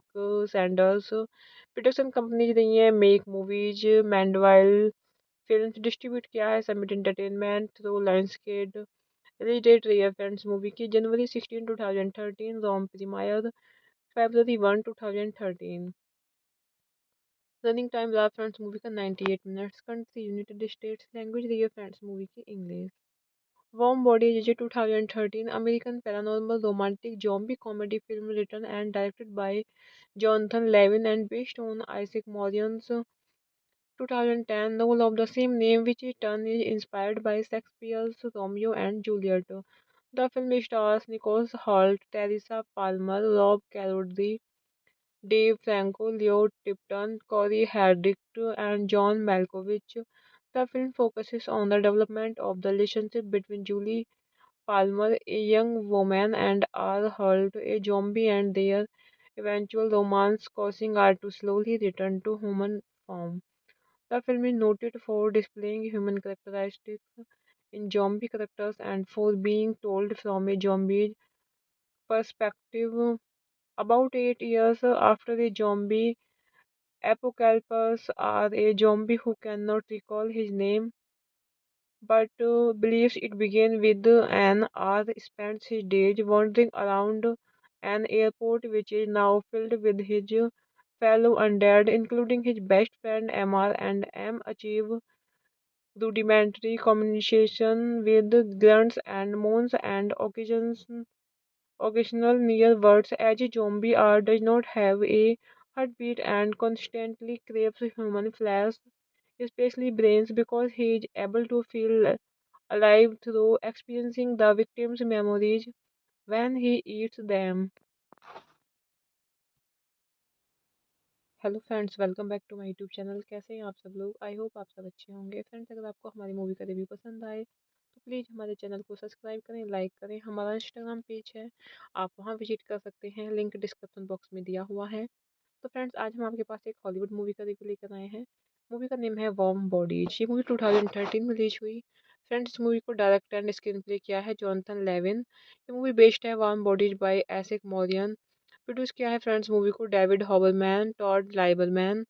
Sanders. Production companies रही है Make Movies, Mandeville Film. Distribute किया है Summit Entertainment through Lionsgate. Release date रही है फ्रेंड्स मूवी की जनवरी 16 2013, Rome premiere February 1 2013। Running time रहा फ्रेंड्स मूवी का 98 minutes. Country United States. Language रही है फ्रेंड्स मूवी की English. Warm Bodies is a 2013 American paranormal romantic zombie comedy film written and directed by Jonathan Levin and based on Isaac Morion's 2010 novel of the same name, which in turn is inspired by Shakespeare's Romeo and Juliet. The film stars Nicholas Hoult, Teresa Palmer, Rob Corddry, Dave Franco, Leo Tipton, Corey Haddix, and John Malkovich. The film focuses on the development of the relationship between Julie Palmer, a young woman, and R. Holt, a zombie, and their eventual romance, causing her to slowly return to human form. The film is noted for displaying human characteristics in zombie characters and for being told from a zombie perspective. About 8 years after the zombie apocalypse, R, a zombie who cannot recall his name but believes it began with an R spends his days wandering around an airport which is now filled with his fellow undead, including his best friend MR, and M achieve rudimentary communication with grunts and moans and occasional near words. As a zombie, R does not have a heartbeat and constantly craves human flesh, especially brains, because he is able to feel alive through experiencing the victim's memories when he eats them. Hello friends, welcome back to my YouTube channel. कैसे हैं आप सब लोग? I hope आप सब अच्छे होंगे। Friends, अगर आपको हमारी मूवी का रिव्यू पसंद आए तो प्लीज़ हमारे चैनल को सब्सक्राइब करें, लाइक करें। हमारा इंस्टाग्राम पेज है, आप वहां विजिट कर सकते हैं, लिंक डिस्क्रिप्शन बॉक्स में दिया हुआ है। तो फ्रेंड्स, आज हम आपके पास एक हॉलीवुड मूवी का रिव्यू लेकर आए हैं। मूवी का नेम है वार्म बॉडीज। ये मूवी 2013 में रिलीज हुई। फ्रेंड्स, इस मूवी को डायरेक्ट एंड स्क्रीन प्ले किया है जॉनथन लेविन। ये मूवी बेस्ड है Warm Bodies by Isaac Marion. Produce किया है फ्रेंड्स मूवी को David Hoberman, Todd Lieberman,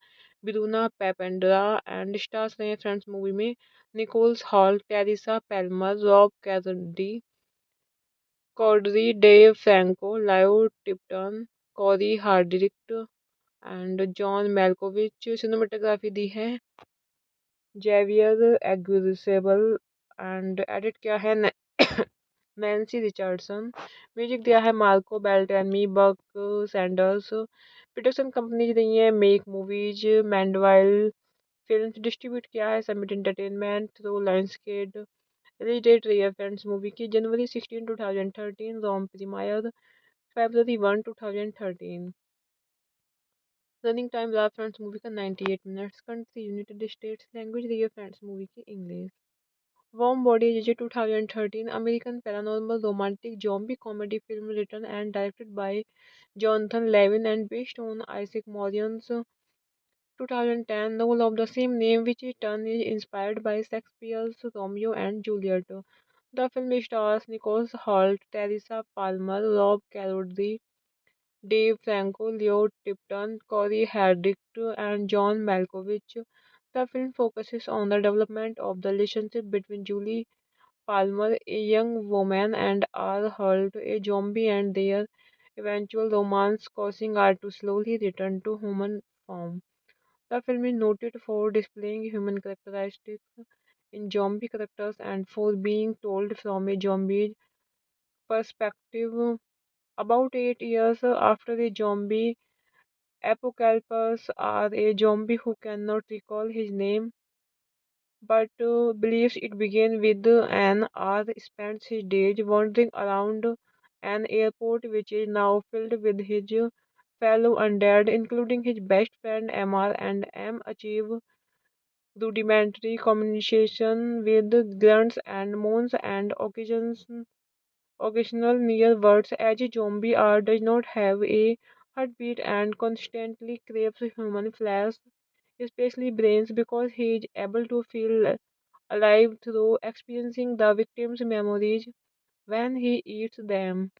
Bruna Papandrea and stars रहे हैं फ्रेंड्स मूवी में Nicholas Hoult, Teresa Palmer, Rob Corddry, Corddry Dave Franco, लायो Tipton, Cory Hardrict and John Malkovich. Cinematography दी है Javier एग्विसेबल and edit किया है Nancy Richardson. Music दिया है Marco Beltrami, Buck Sanders. Production companies रही है Make Movies, Mandeville Film. Distribute किया है Summit Entertainment through Lionsgate. Release date रही है फ्रेंड्स मूवी की जनवरी 16 2013, Rome premiere February 1 2013। Running time रहा फ्रेंड्स मूवी का 98 minutes. Country United States. Language रही है फ्रेंड्स मूवी की English. Warm Bodies is a 2013 American paranormal romantic zombie comedy film written and directed by Jonathan Levin and based on Isaac Morion's 2010 novel of the same name, which in turn is inspired by Shakespeare's Romeo and Juliet. The film stars Nicholas Hoult, Teresa Palmer, Rob Corddry, Dave Franco, Leo Tipton, Corey Haddix, and John Malkovich. The film focuses on the development of the relationship between Julie Palmer, a young woman, and R. Holt, a zombie, and their eventual romance, causing her to slowly return to human form. The film is noted for displaying human characteristics in zombie characters and for being told from a zombie perspective. About 8 years after the zombie apocalypse, a zombie who cannot recall his name but believes it began with an R spends his days wandering around an airport which is now filled with his fellow undead, including his best friend MR, and M achieve rudimentary communication with grunts and moans and occasional near words. As a zombie R does not have a heartbeat and constantly craves human flesh, especially brains, because he is able to feel alive through experiencing the victim's memories when he eats them.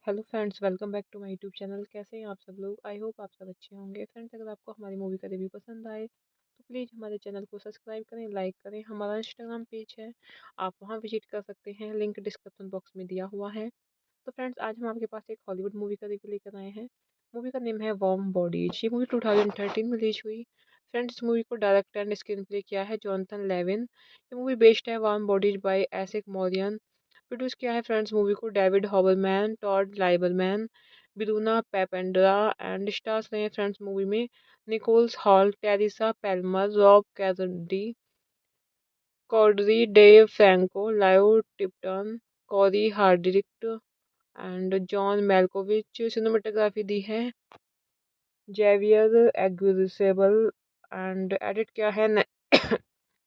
Hello friends, welcome back to my YouTube channel. कैसे हैं आप सब लोग? I hope आप सब अच्छे होंगे। Friends, अगर आपको हमारी मूवी का रिव्यू पसंद आए तो प्लीज़ हमारे चैनल को सब्सक्राइब करें, लाइक करें। हमारा इंस्टाग्राम पेज है, आप वहां विजिट कर सकते हैं, लिंक डिस्क्रिप्शन बॉक्स में दिया हुआ है। तो फ्रेंड्स, आज हम आपके पास एक हॉलीवुड मूवी का रिव्यू लेकर आए हैं। मूवी का नेम है वार्म बॉडीज। ये मूवी 2013 में रिलीज हुई। फ्रेंड्स, इस मूवी को डायरेक्ट एंड स्क्रीन प्ले किया है जॉनथन लेविन। ये मूवी बेस्ड है Warm Bodies by Isaac Marion. Produce किया है फ्रेंड्स मूवी को David Hoberman, Todd Lieberman, Bruna Papandrea, and stars रहे हैं फ्रेंड्स मूवी में Nicholas Hoult, Teresa Palmer, Rob Corddry, Corddry Dave Franco, लायो Tipton, Cory Hardrict and John Malkovich. Cinematography दी है Javier एग्विसेबल and edit किया है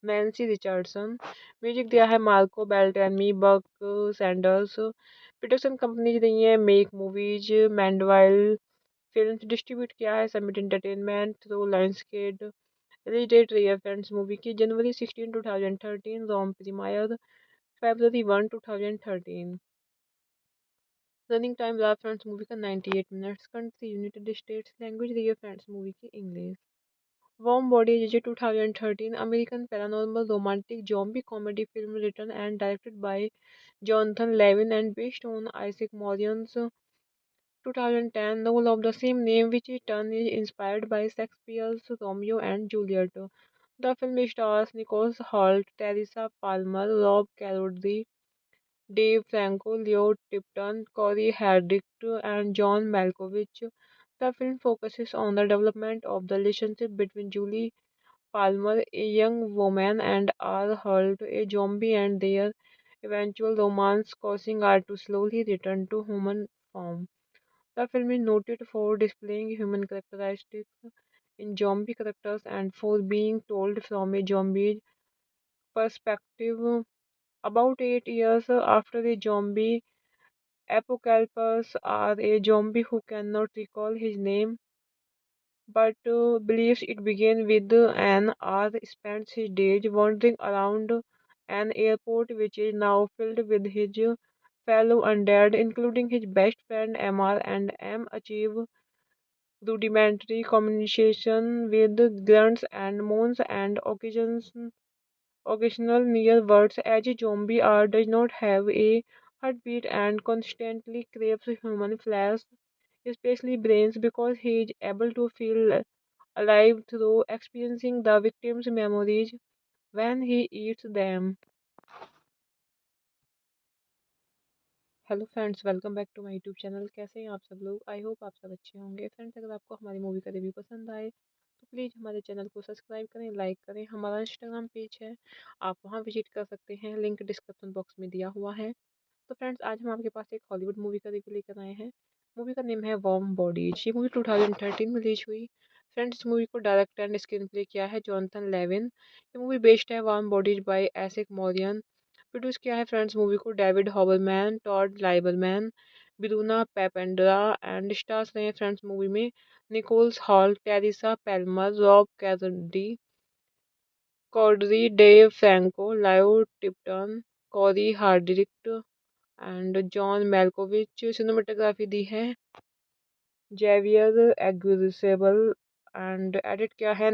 Nancy Richardson. Music दिया है Marco Beltrami, Buck Sanders. Production companies रही है Make Movies, Mandeville Film. Distribute किया है Summit Entertainment through Lionsgate. Release date रही है फ्रेंड्स मूवी की जनवरी 16 2013, Rome premiere February 1 2013। Running time रहा फ्रेंड्स मूवी का 98 minutes. Country United States. Language रही है फ्रेंड्स मूवी की English. Warm body is a 2013 American paranormal romantic zombie comedy film written and directed by Jonathan Levin and based on Isaac Morion's 2010 novel of the same name, which in turn is inspired by Shakespeare's Romeo and Juliet. The film stars Nicholas Hoult, Teresa Palmer, Rob Corddry, Dave Franco, Leo Tipton, Corey Haddix, and John Malkovich. The film focuses on the development of the relationship between Julie Palmer, a young woman, and R. Holt, a zombie, and their eventual romance, causing her to slowly return to human form. The film is noted for displaying human characteristics in zombie characters and for being told from a zombie perspective. About 8 years after the zombie apocalypse, a zombie who cannot recall his name but believes it began with an R spends his days wandering around an airport which is now filled with his fellow undead, including his best friend MR, and M achieve rudimentary communication with grunts and moans and occasional near words. As a zombie R does not have a heartbeat and constantly craves human flesh, especially brains, because he is able to feel alive through experiencing the victim's memories when he eats them. Hello friends, welcome back to my YouTube channel. कैसे हैं आप सब लोग? I hope आप सब अच्छे होंगे। Friends, अगर आपको हमारी मूवी का रिव्यू पसंद आए तो प्लीज़ हमारे चैनल को सब्सक्राइब करें, लाइक करें। हमारा इंस्टाग्राम पेज है, आप वहां विजिट कर सकते हैं, लिंक डिस्क्रिप्शन बॉक्स में दिया हुआ है। तो फ्रेंड्स, आज हम आपके पास एक हॉलीवुड मूवी का रिव्यू लेकर आए हैं। मूवी का नेम है वार्म बॉडीज। ये मूवी 2013 में रिलीज हुई। फ्रेंड्स, इस मूवी को डायरेक्ट एंड स्क्रीन प्ले किया है जॉनथन लेविन। ये मूवी बेस्ड है Warm Bodies by Isaac Marion. Produce किया है फ्रेंड्स मूवी को David Hoberman, Todd Lieberman, Bruna Papandrea, and stars रहे हैं फ्रेंड्स मूवी में Nicholas Hoult, Teresa Palmer, Rob Corddry, Corddry Dave Franco, लायो Tipton, Cory Hardrict and John Malkovich. Cinematography दी है Javier एग्विसेबल and edit किया है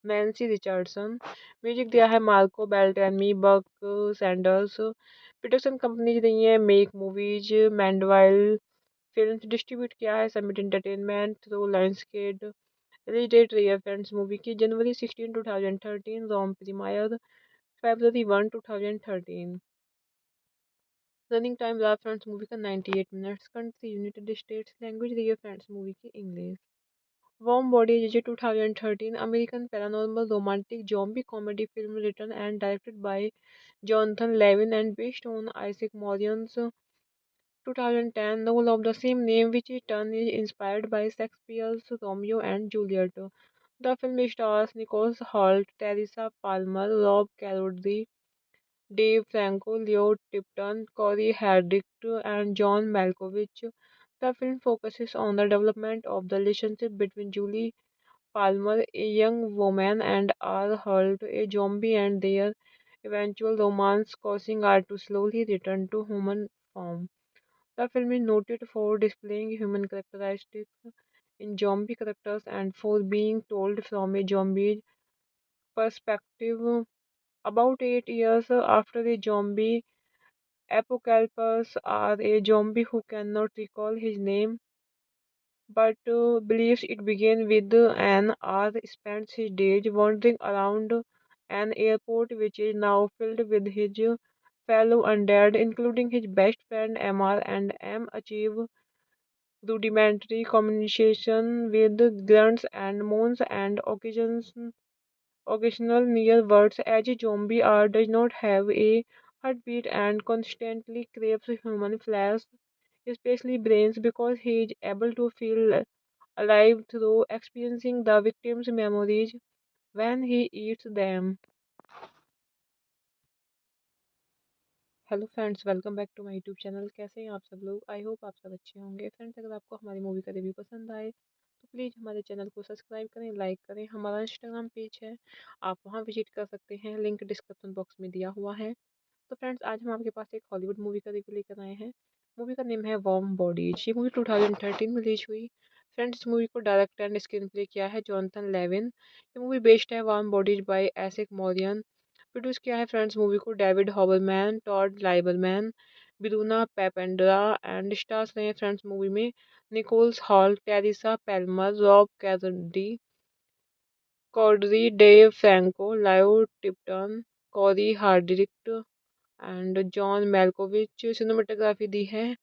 Nancy Richardson. Music दिया है Marco Beltrami, Buck Sanders. Production companies रही है Make Movies, Mandeville Film distribute किया है Summit Entertainment through Lionsgate. Release date रही है फ्रेंड्स मूवी की जनवरी 16 2013, Rome premiere February 1 2013। Running time रहा फ्रेंड्स मूवी का 98 minutes. Country United States. Language रही है फ्रेंड्स मूवी की English. Warm body J 2013 American paranormal romantic zombie comedy film written and directed bye Jonathan Lewin and based on Isaac Morion's 2010 novel of the same name, which in turn is inspired by Shakespeare's Romeo and Juliet. The film stars Nicholas Hoult, Teresa Palmer, Rob Corddry, Dave Franco, Leo Tipton, Corey Hardwick, and John Malkovich. The film focuses on the development of the relationship between Julie Palmer, a young woman, and R. Holt, a zombie, and their eventual romance, causing her to slowly return to human form. The film is noted for displaying human characteristics in zombie characters and for being told from a zombie perspective. About 8 years after the zombie apocalypse, are a zombie who cannot recall his name but believes it began with an R spends his days wandering around an airport which is now filled with his fellow undead, including his best friend MR, and M achieve rudimentary communication with grunts and moans and occasional near words. As a zombie R does not have a heartbeat and constantly craves human flesh, especially brains, because he is able to feel alive through experiencing the victim's memories when he eats them. Hello friends, welcome back to my YouTube channel. कैसे हैं आप सब लोग? I hope आप सब अच्छे होंगे। Friends, अगर आपको हमारी मूवी का रिव्यू पसंद आए तो प्लीज़ हमारे चैनल को सब्सक्राइब करें, लाइक करें। हमारा इंस्टाग्राम पेज है, आप वहां विजिट कर सकते हैं, लिंक डिस्क्रिप्शन बॉक्स में दिया हुआ है। तो फ्रेंड्स, आज हम आपके पास एक हॉलीवुड मूवी का रिव्यू लेकर आए हैं। मूवी का नेम है वार्म बॉडीज। ये मूवी 2013 में रिलीज हुई। फ्रेंड्स, इस मूवी को डायरेक्ट एंड स्क्रीन प्ले किया है जॉनथन लेविन। ये मूवी बेस्ड है Warm Bodies by Isaac Marion. Produce किया है फ्रेंड्स मूवी को David Hoberman, Todd Lieberman, Bruna Papandrea, and stars रहे हैं फ्रेंड्स मूवी में Nicholas Hoult, Teresa Palmer, Rob Corddry, Dave Franco, लायो Tipton, Cory Hardrict and John Malkovich. Cinematography दी है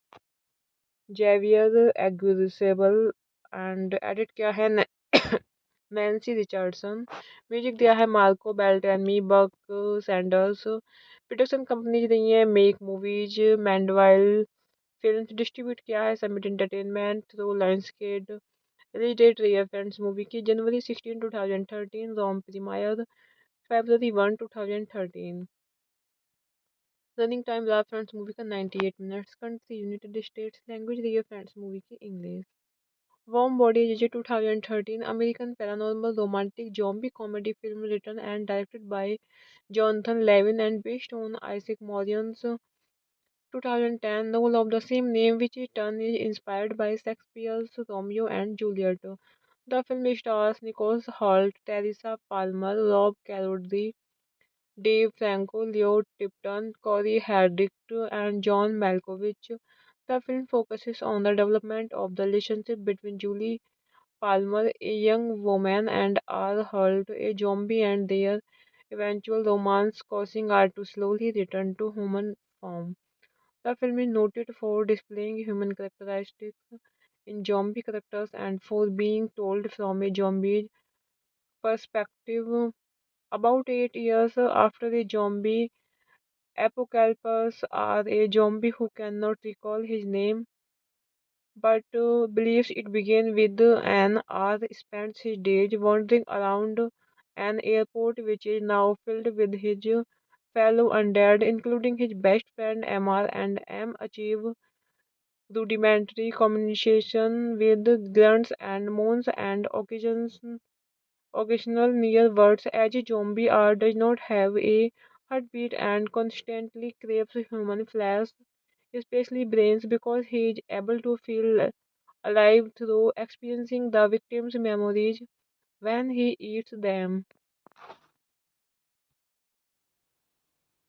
Javier एग्विसेबल and edit किया है नैन्सी रिचर्डसन। म्यूजिक दिया है Marco Beltrami, Buck Sanders. Production companies रही है Make Movies, Mandeville Film. Distribute किया है Summit Entertainment through Lionsgate. Release date रही है फ्रेंड्स मूवी की जनवरी 16 2013, Rome premiere February 1 2013। Running time रहा फ्रेंड्स मूवी का 98 minutes. Country United States. Language रही है फ्रेंड्स मूवी की English. Warm body J 2013 American paranormal romantic zombie comedy film written and directed bye Jonathan Lewin and based on Isaac Morion's 2010 novel of the same name, which in turn is inspired by Shakespeare's Romeo and Juliet. The film stars Nicholas Hoult, Teresa Palmer, Rob Corddry, Dave Franco, Leo Tipton, Corey Hardwick, and John Malkovich. The film focuses on the development of the relationship between Julie Palmer, a young woman, and R. Holt, a zombie, and their eventual romance, causing her to slowly return to human form. The film is noted for displaying human characteristics in zombie characters and for being told from a zombie perspective. About 8 years after the zombie apocalypse, are a zombie who cannot recall his name but believes it began with an R spends his days wandering around an airport which is now filled with his fellow undead, including his best friend MR, and M achieve rudimentary communication with grunts and moans and occasional near words. As a zombie R does not have a heartbeat and constantly craves human flesh, especially brains, because he is able to feel alive through experiencing the victim's memories when he eats them.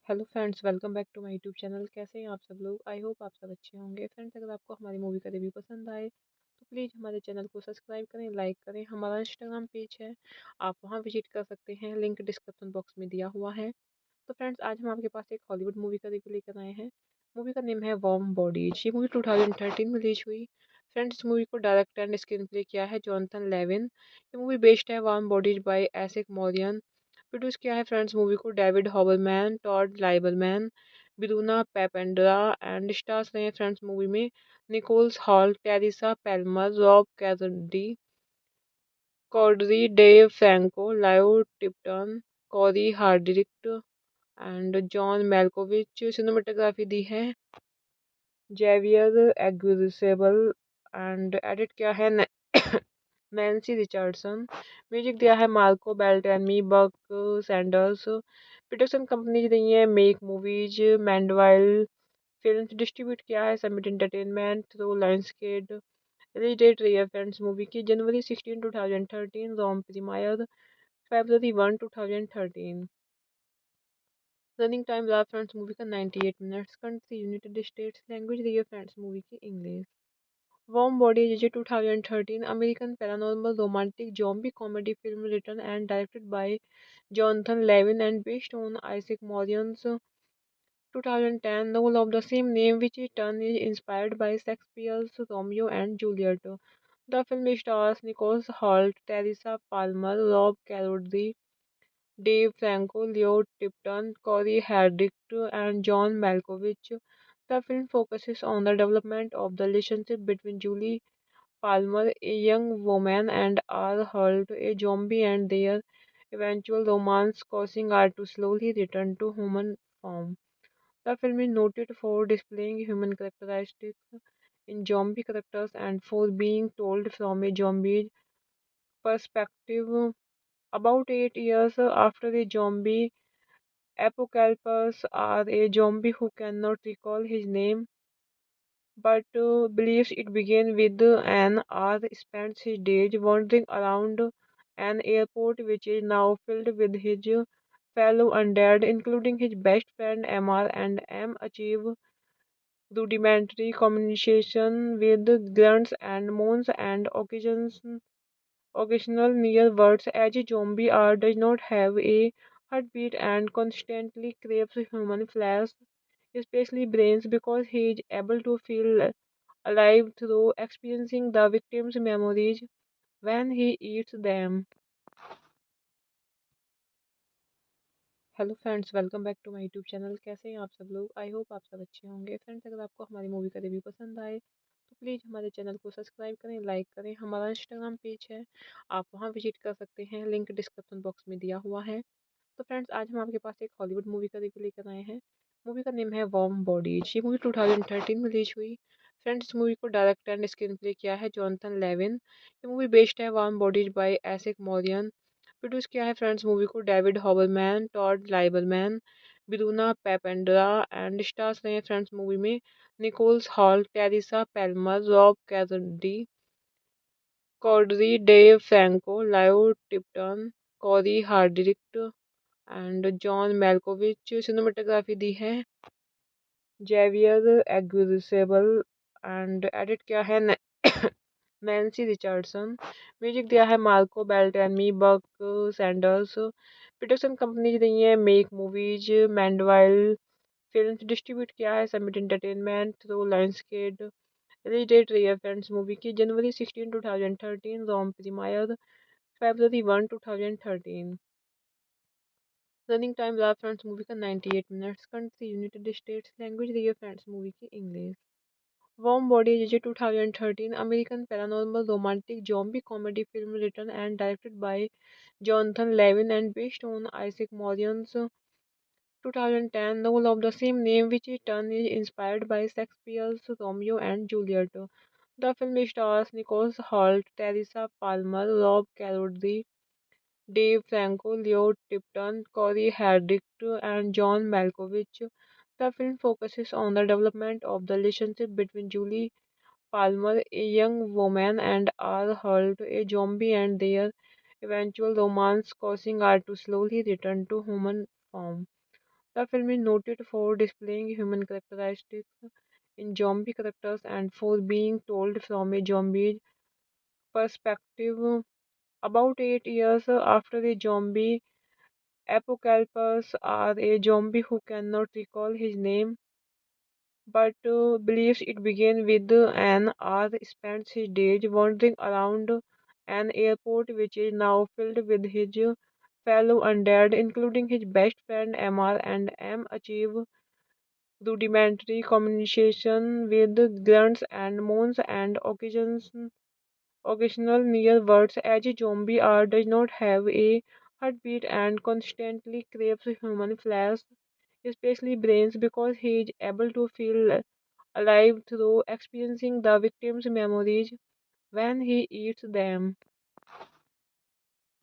Hello friends, welcome back to my YouTube channel. कैसे हैं आप सब लोग? I hope आप सब अच्छे होंगे। Friends, अगर आपको हमारी मूवी का रिव्यू पसंद आए तो प्लीज़ हमारे चैनल को सब्सक्राइब करें, लाइक करें। हमारा इंस्टाग्राम पेज है, आप वहां विजिट कर सकते हैं, लिंक डिस्क्रिप्शन बॉक्स में दिया हुआ है। तो फ्रेंड्स, आज हम आपके पास एक हॉलीवुड मूवी का रिव्यू लेकर आए हैं। मूवी का नेम है वार्म बॉडीज। ये मूवी 2013 में रिलीज हुई। फ्रेंड्स, इस मूवी को डायरेक्ट एंड स्क्रीन प्ले किया है जॉनथन लेविन। ये मूवी बेस्ड है Warm Bodies by Isaac Marion. Produce किया है फ्रेंड्स मूवी को David Hoberman, Todd Lieberman, Bruna Papandrea and stars रहे हैं फ्रेंड्स मूवी में Nicholas Hoult, Teresa Palmer, Rob Corddry, Corddry Dave Franco, लायो Tipton, Cory Hardrict and John Malkovich. Cinematography दी है Javier एग्विसेबल and edit किया है Nancy Richardson. Music दिया है Marco Beltrami, Buck Sanders. Production companies रही है Make Movies, Mandeville Film. Distribute किया है Summit Entertainment through Lionsgate. Release date रही है फ्रेंड्स मूवी की जनवरी 16 2013, Rome premiere February 1 2013। Running time रहा फ्रेंड्स मूवी का 98 minutes. Country United States. Language रही है फ्रेंड्स मूवी की English. Warm Bodies is a 2013 American paranormal romantic zombie comedy film written and directed by Jonathan Levin and based on Isaac Morion's 2010 novel of the same name, which in turn is inspired by Shakespeare's Romeo and Juliet. The film stars Nicholas Hoult, Teresa Palmer, Rob Corddry, Dave Franco, Leo Tipton, Corey Haddix, and John Malkovich. The film focuses on the development of the relationship between Julie Palmer, a young woman, and R. Holt, a zombie, and their eventual romance, causing her to slowly return to human form. The film is noted for displaying human characteristics in zombie characters and for being told from a zombie perspective. About 8 years after the zombie apocalypse, R, a zombie who cannot recall his name but believes it began with an R spends his days wandering around an airport which is now filled with his fellow undead, including his best friend MR, and M achieve rudimentary communication with grunts and moans and occasional near words. As a zombie, R does not have a heartbeat and constantly craves human flesh, especially brains, because he is able to feel alive through experiencing the victim's memories when he eats them. Hello friends, welcome back to my YouTube channel. कैसे हैं आप सब लोग? I hope आप सब अच्छे होंगे। Friends, अगर आपको हमारी मूवी का रिव्यू पसंद आए तो प्लीज़ हमारे चैनल को सब्सक्राइब करें, लाइक करें। हमारा इंस्टाग्राम पेज है, आप वहां विजिट कर सकते हैं, लिंक डिस्क्रिप्शन बॉक्स में दिया हुआ है। तो फ्रेंड्स, आज हम आपके पास एक हॉलीवुड मूवी का रिव्यू लेकर आए हैं। मूवी का नेम है वार्म बॉडीज। ये मूवी 2013 में रिलीज हुई। फ्रेंड्स, इस मूवी को डायरेक्ट एंड स्क्रीन प्ले किया है जॉनथन लेविन। ये मूवी बेस्ड है Warm Bodies by Isaac Marion. Produce किया है फ्रेंड्स मूवी को David Hoberman, Todd Lieberman, Bruna Papandrea and stars रहे हैं फ्रेंड्स मूवी में Nicholas Hoult, Teresa Palmer, Rob Corddry, Corddry Dave Franco, लायो Tipton, Cory Hardrict and John Malkovich. Cinematography दी है Javier एग्विसेबल and edit किया है Nancy Richardson. Music दिया है Marco Beltrami, Buck Sanders. Production companies रही है Make Movies, Mandeville Film. Distribute किया है Summit Entertainment through Lionsgate. Release date रही है फ्रेंड्स मूवी की जनवरी 16 2013, Rome premiere February 1 2013। Running time रहा फ्रेंड्स मूवी का 98 minutes. Country United States. Language रही है फ्रेंड्स मूवी की English. Warm Bodies is a 2013 American paranormal romantic zombie comedy film written and directed by Jonathan Levin and based on Isaac Morion's 2010 novel of the same name, which in turn is inspired by Shakespeare's Romeo and Juliet. The film stars Nicholas Hoult, Teresa Palmer, Rob Corddry, Dave Franco, Leo Tipton, Corey Haddix, and John Malkovich. The film focuses on the development of the relationship between Julie Palmer, a young woman, and R. Holt, a zombie, and their eventual romance, causing her to slowly return to human form. The film is noted for displaying human characteristics in zombie characters and for being told from a zombie perspective. About 8 years after the zombie apocalypse, are a zombie who cannot recall his name but believes it began with an R spends his days wandering around an airport which is now filled with his fellow undead, including his best friend MR, and M achieve rudimentary communication with grunts and moans and occasional near words. As a zombie R does not have a heartbeat and constantly craves human flesh, especially brains, because he is able to feel alive through experiencing the victim's memories when he eats them.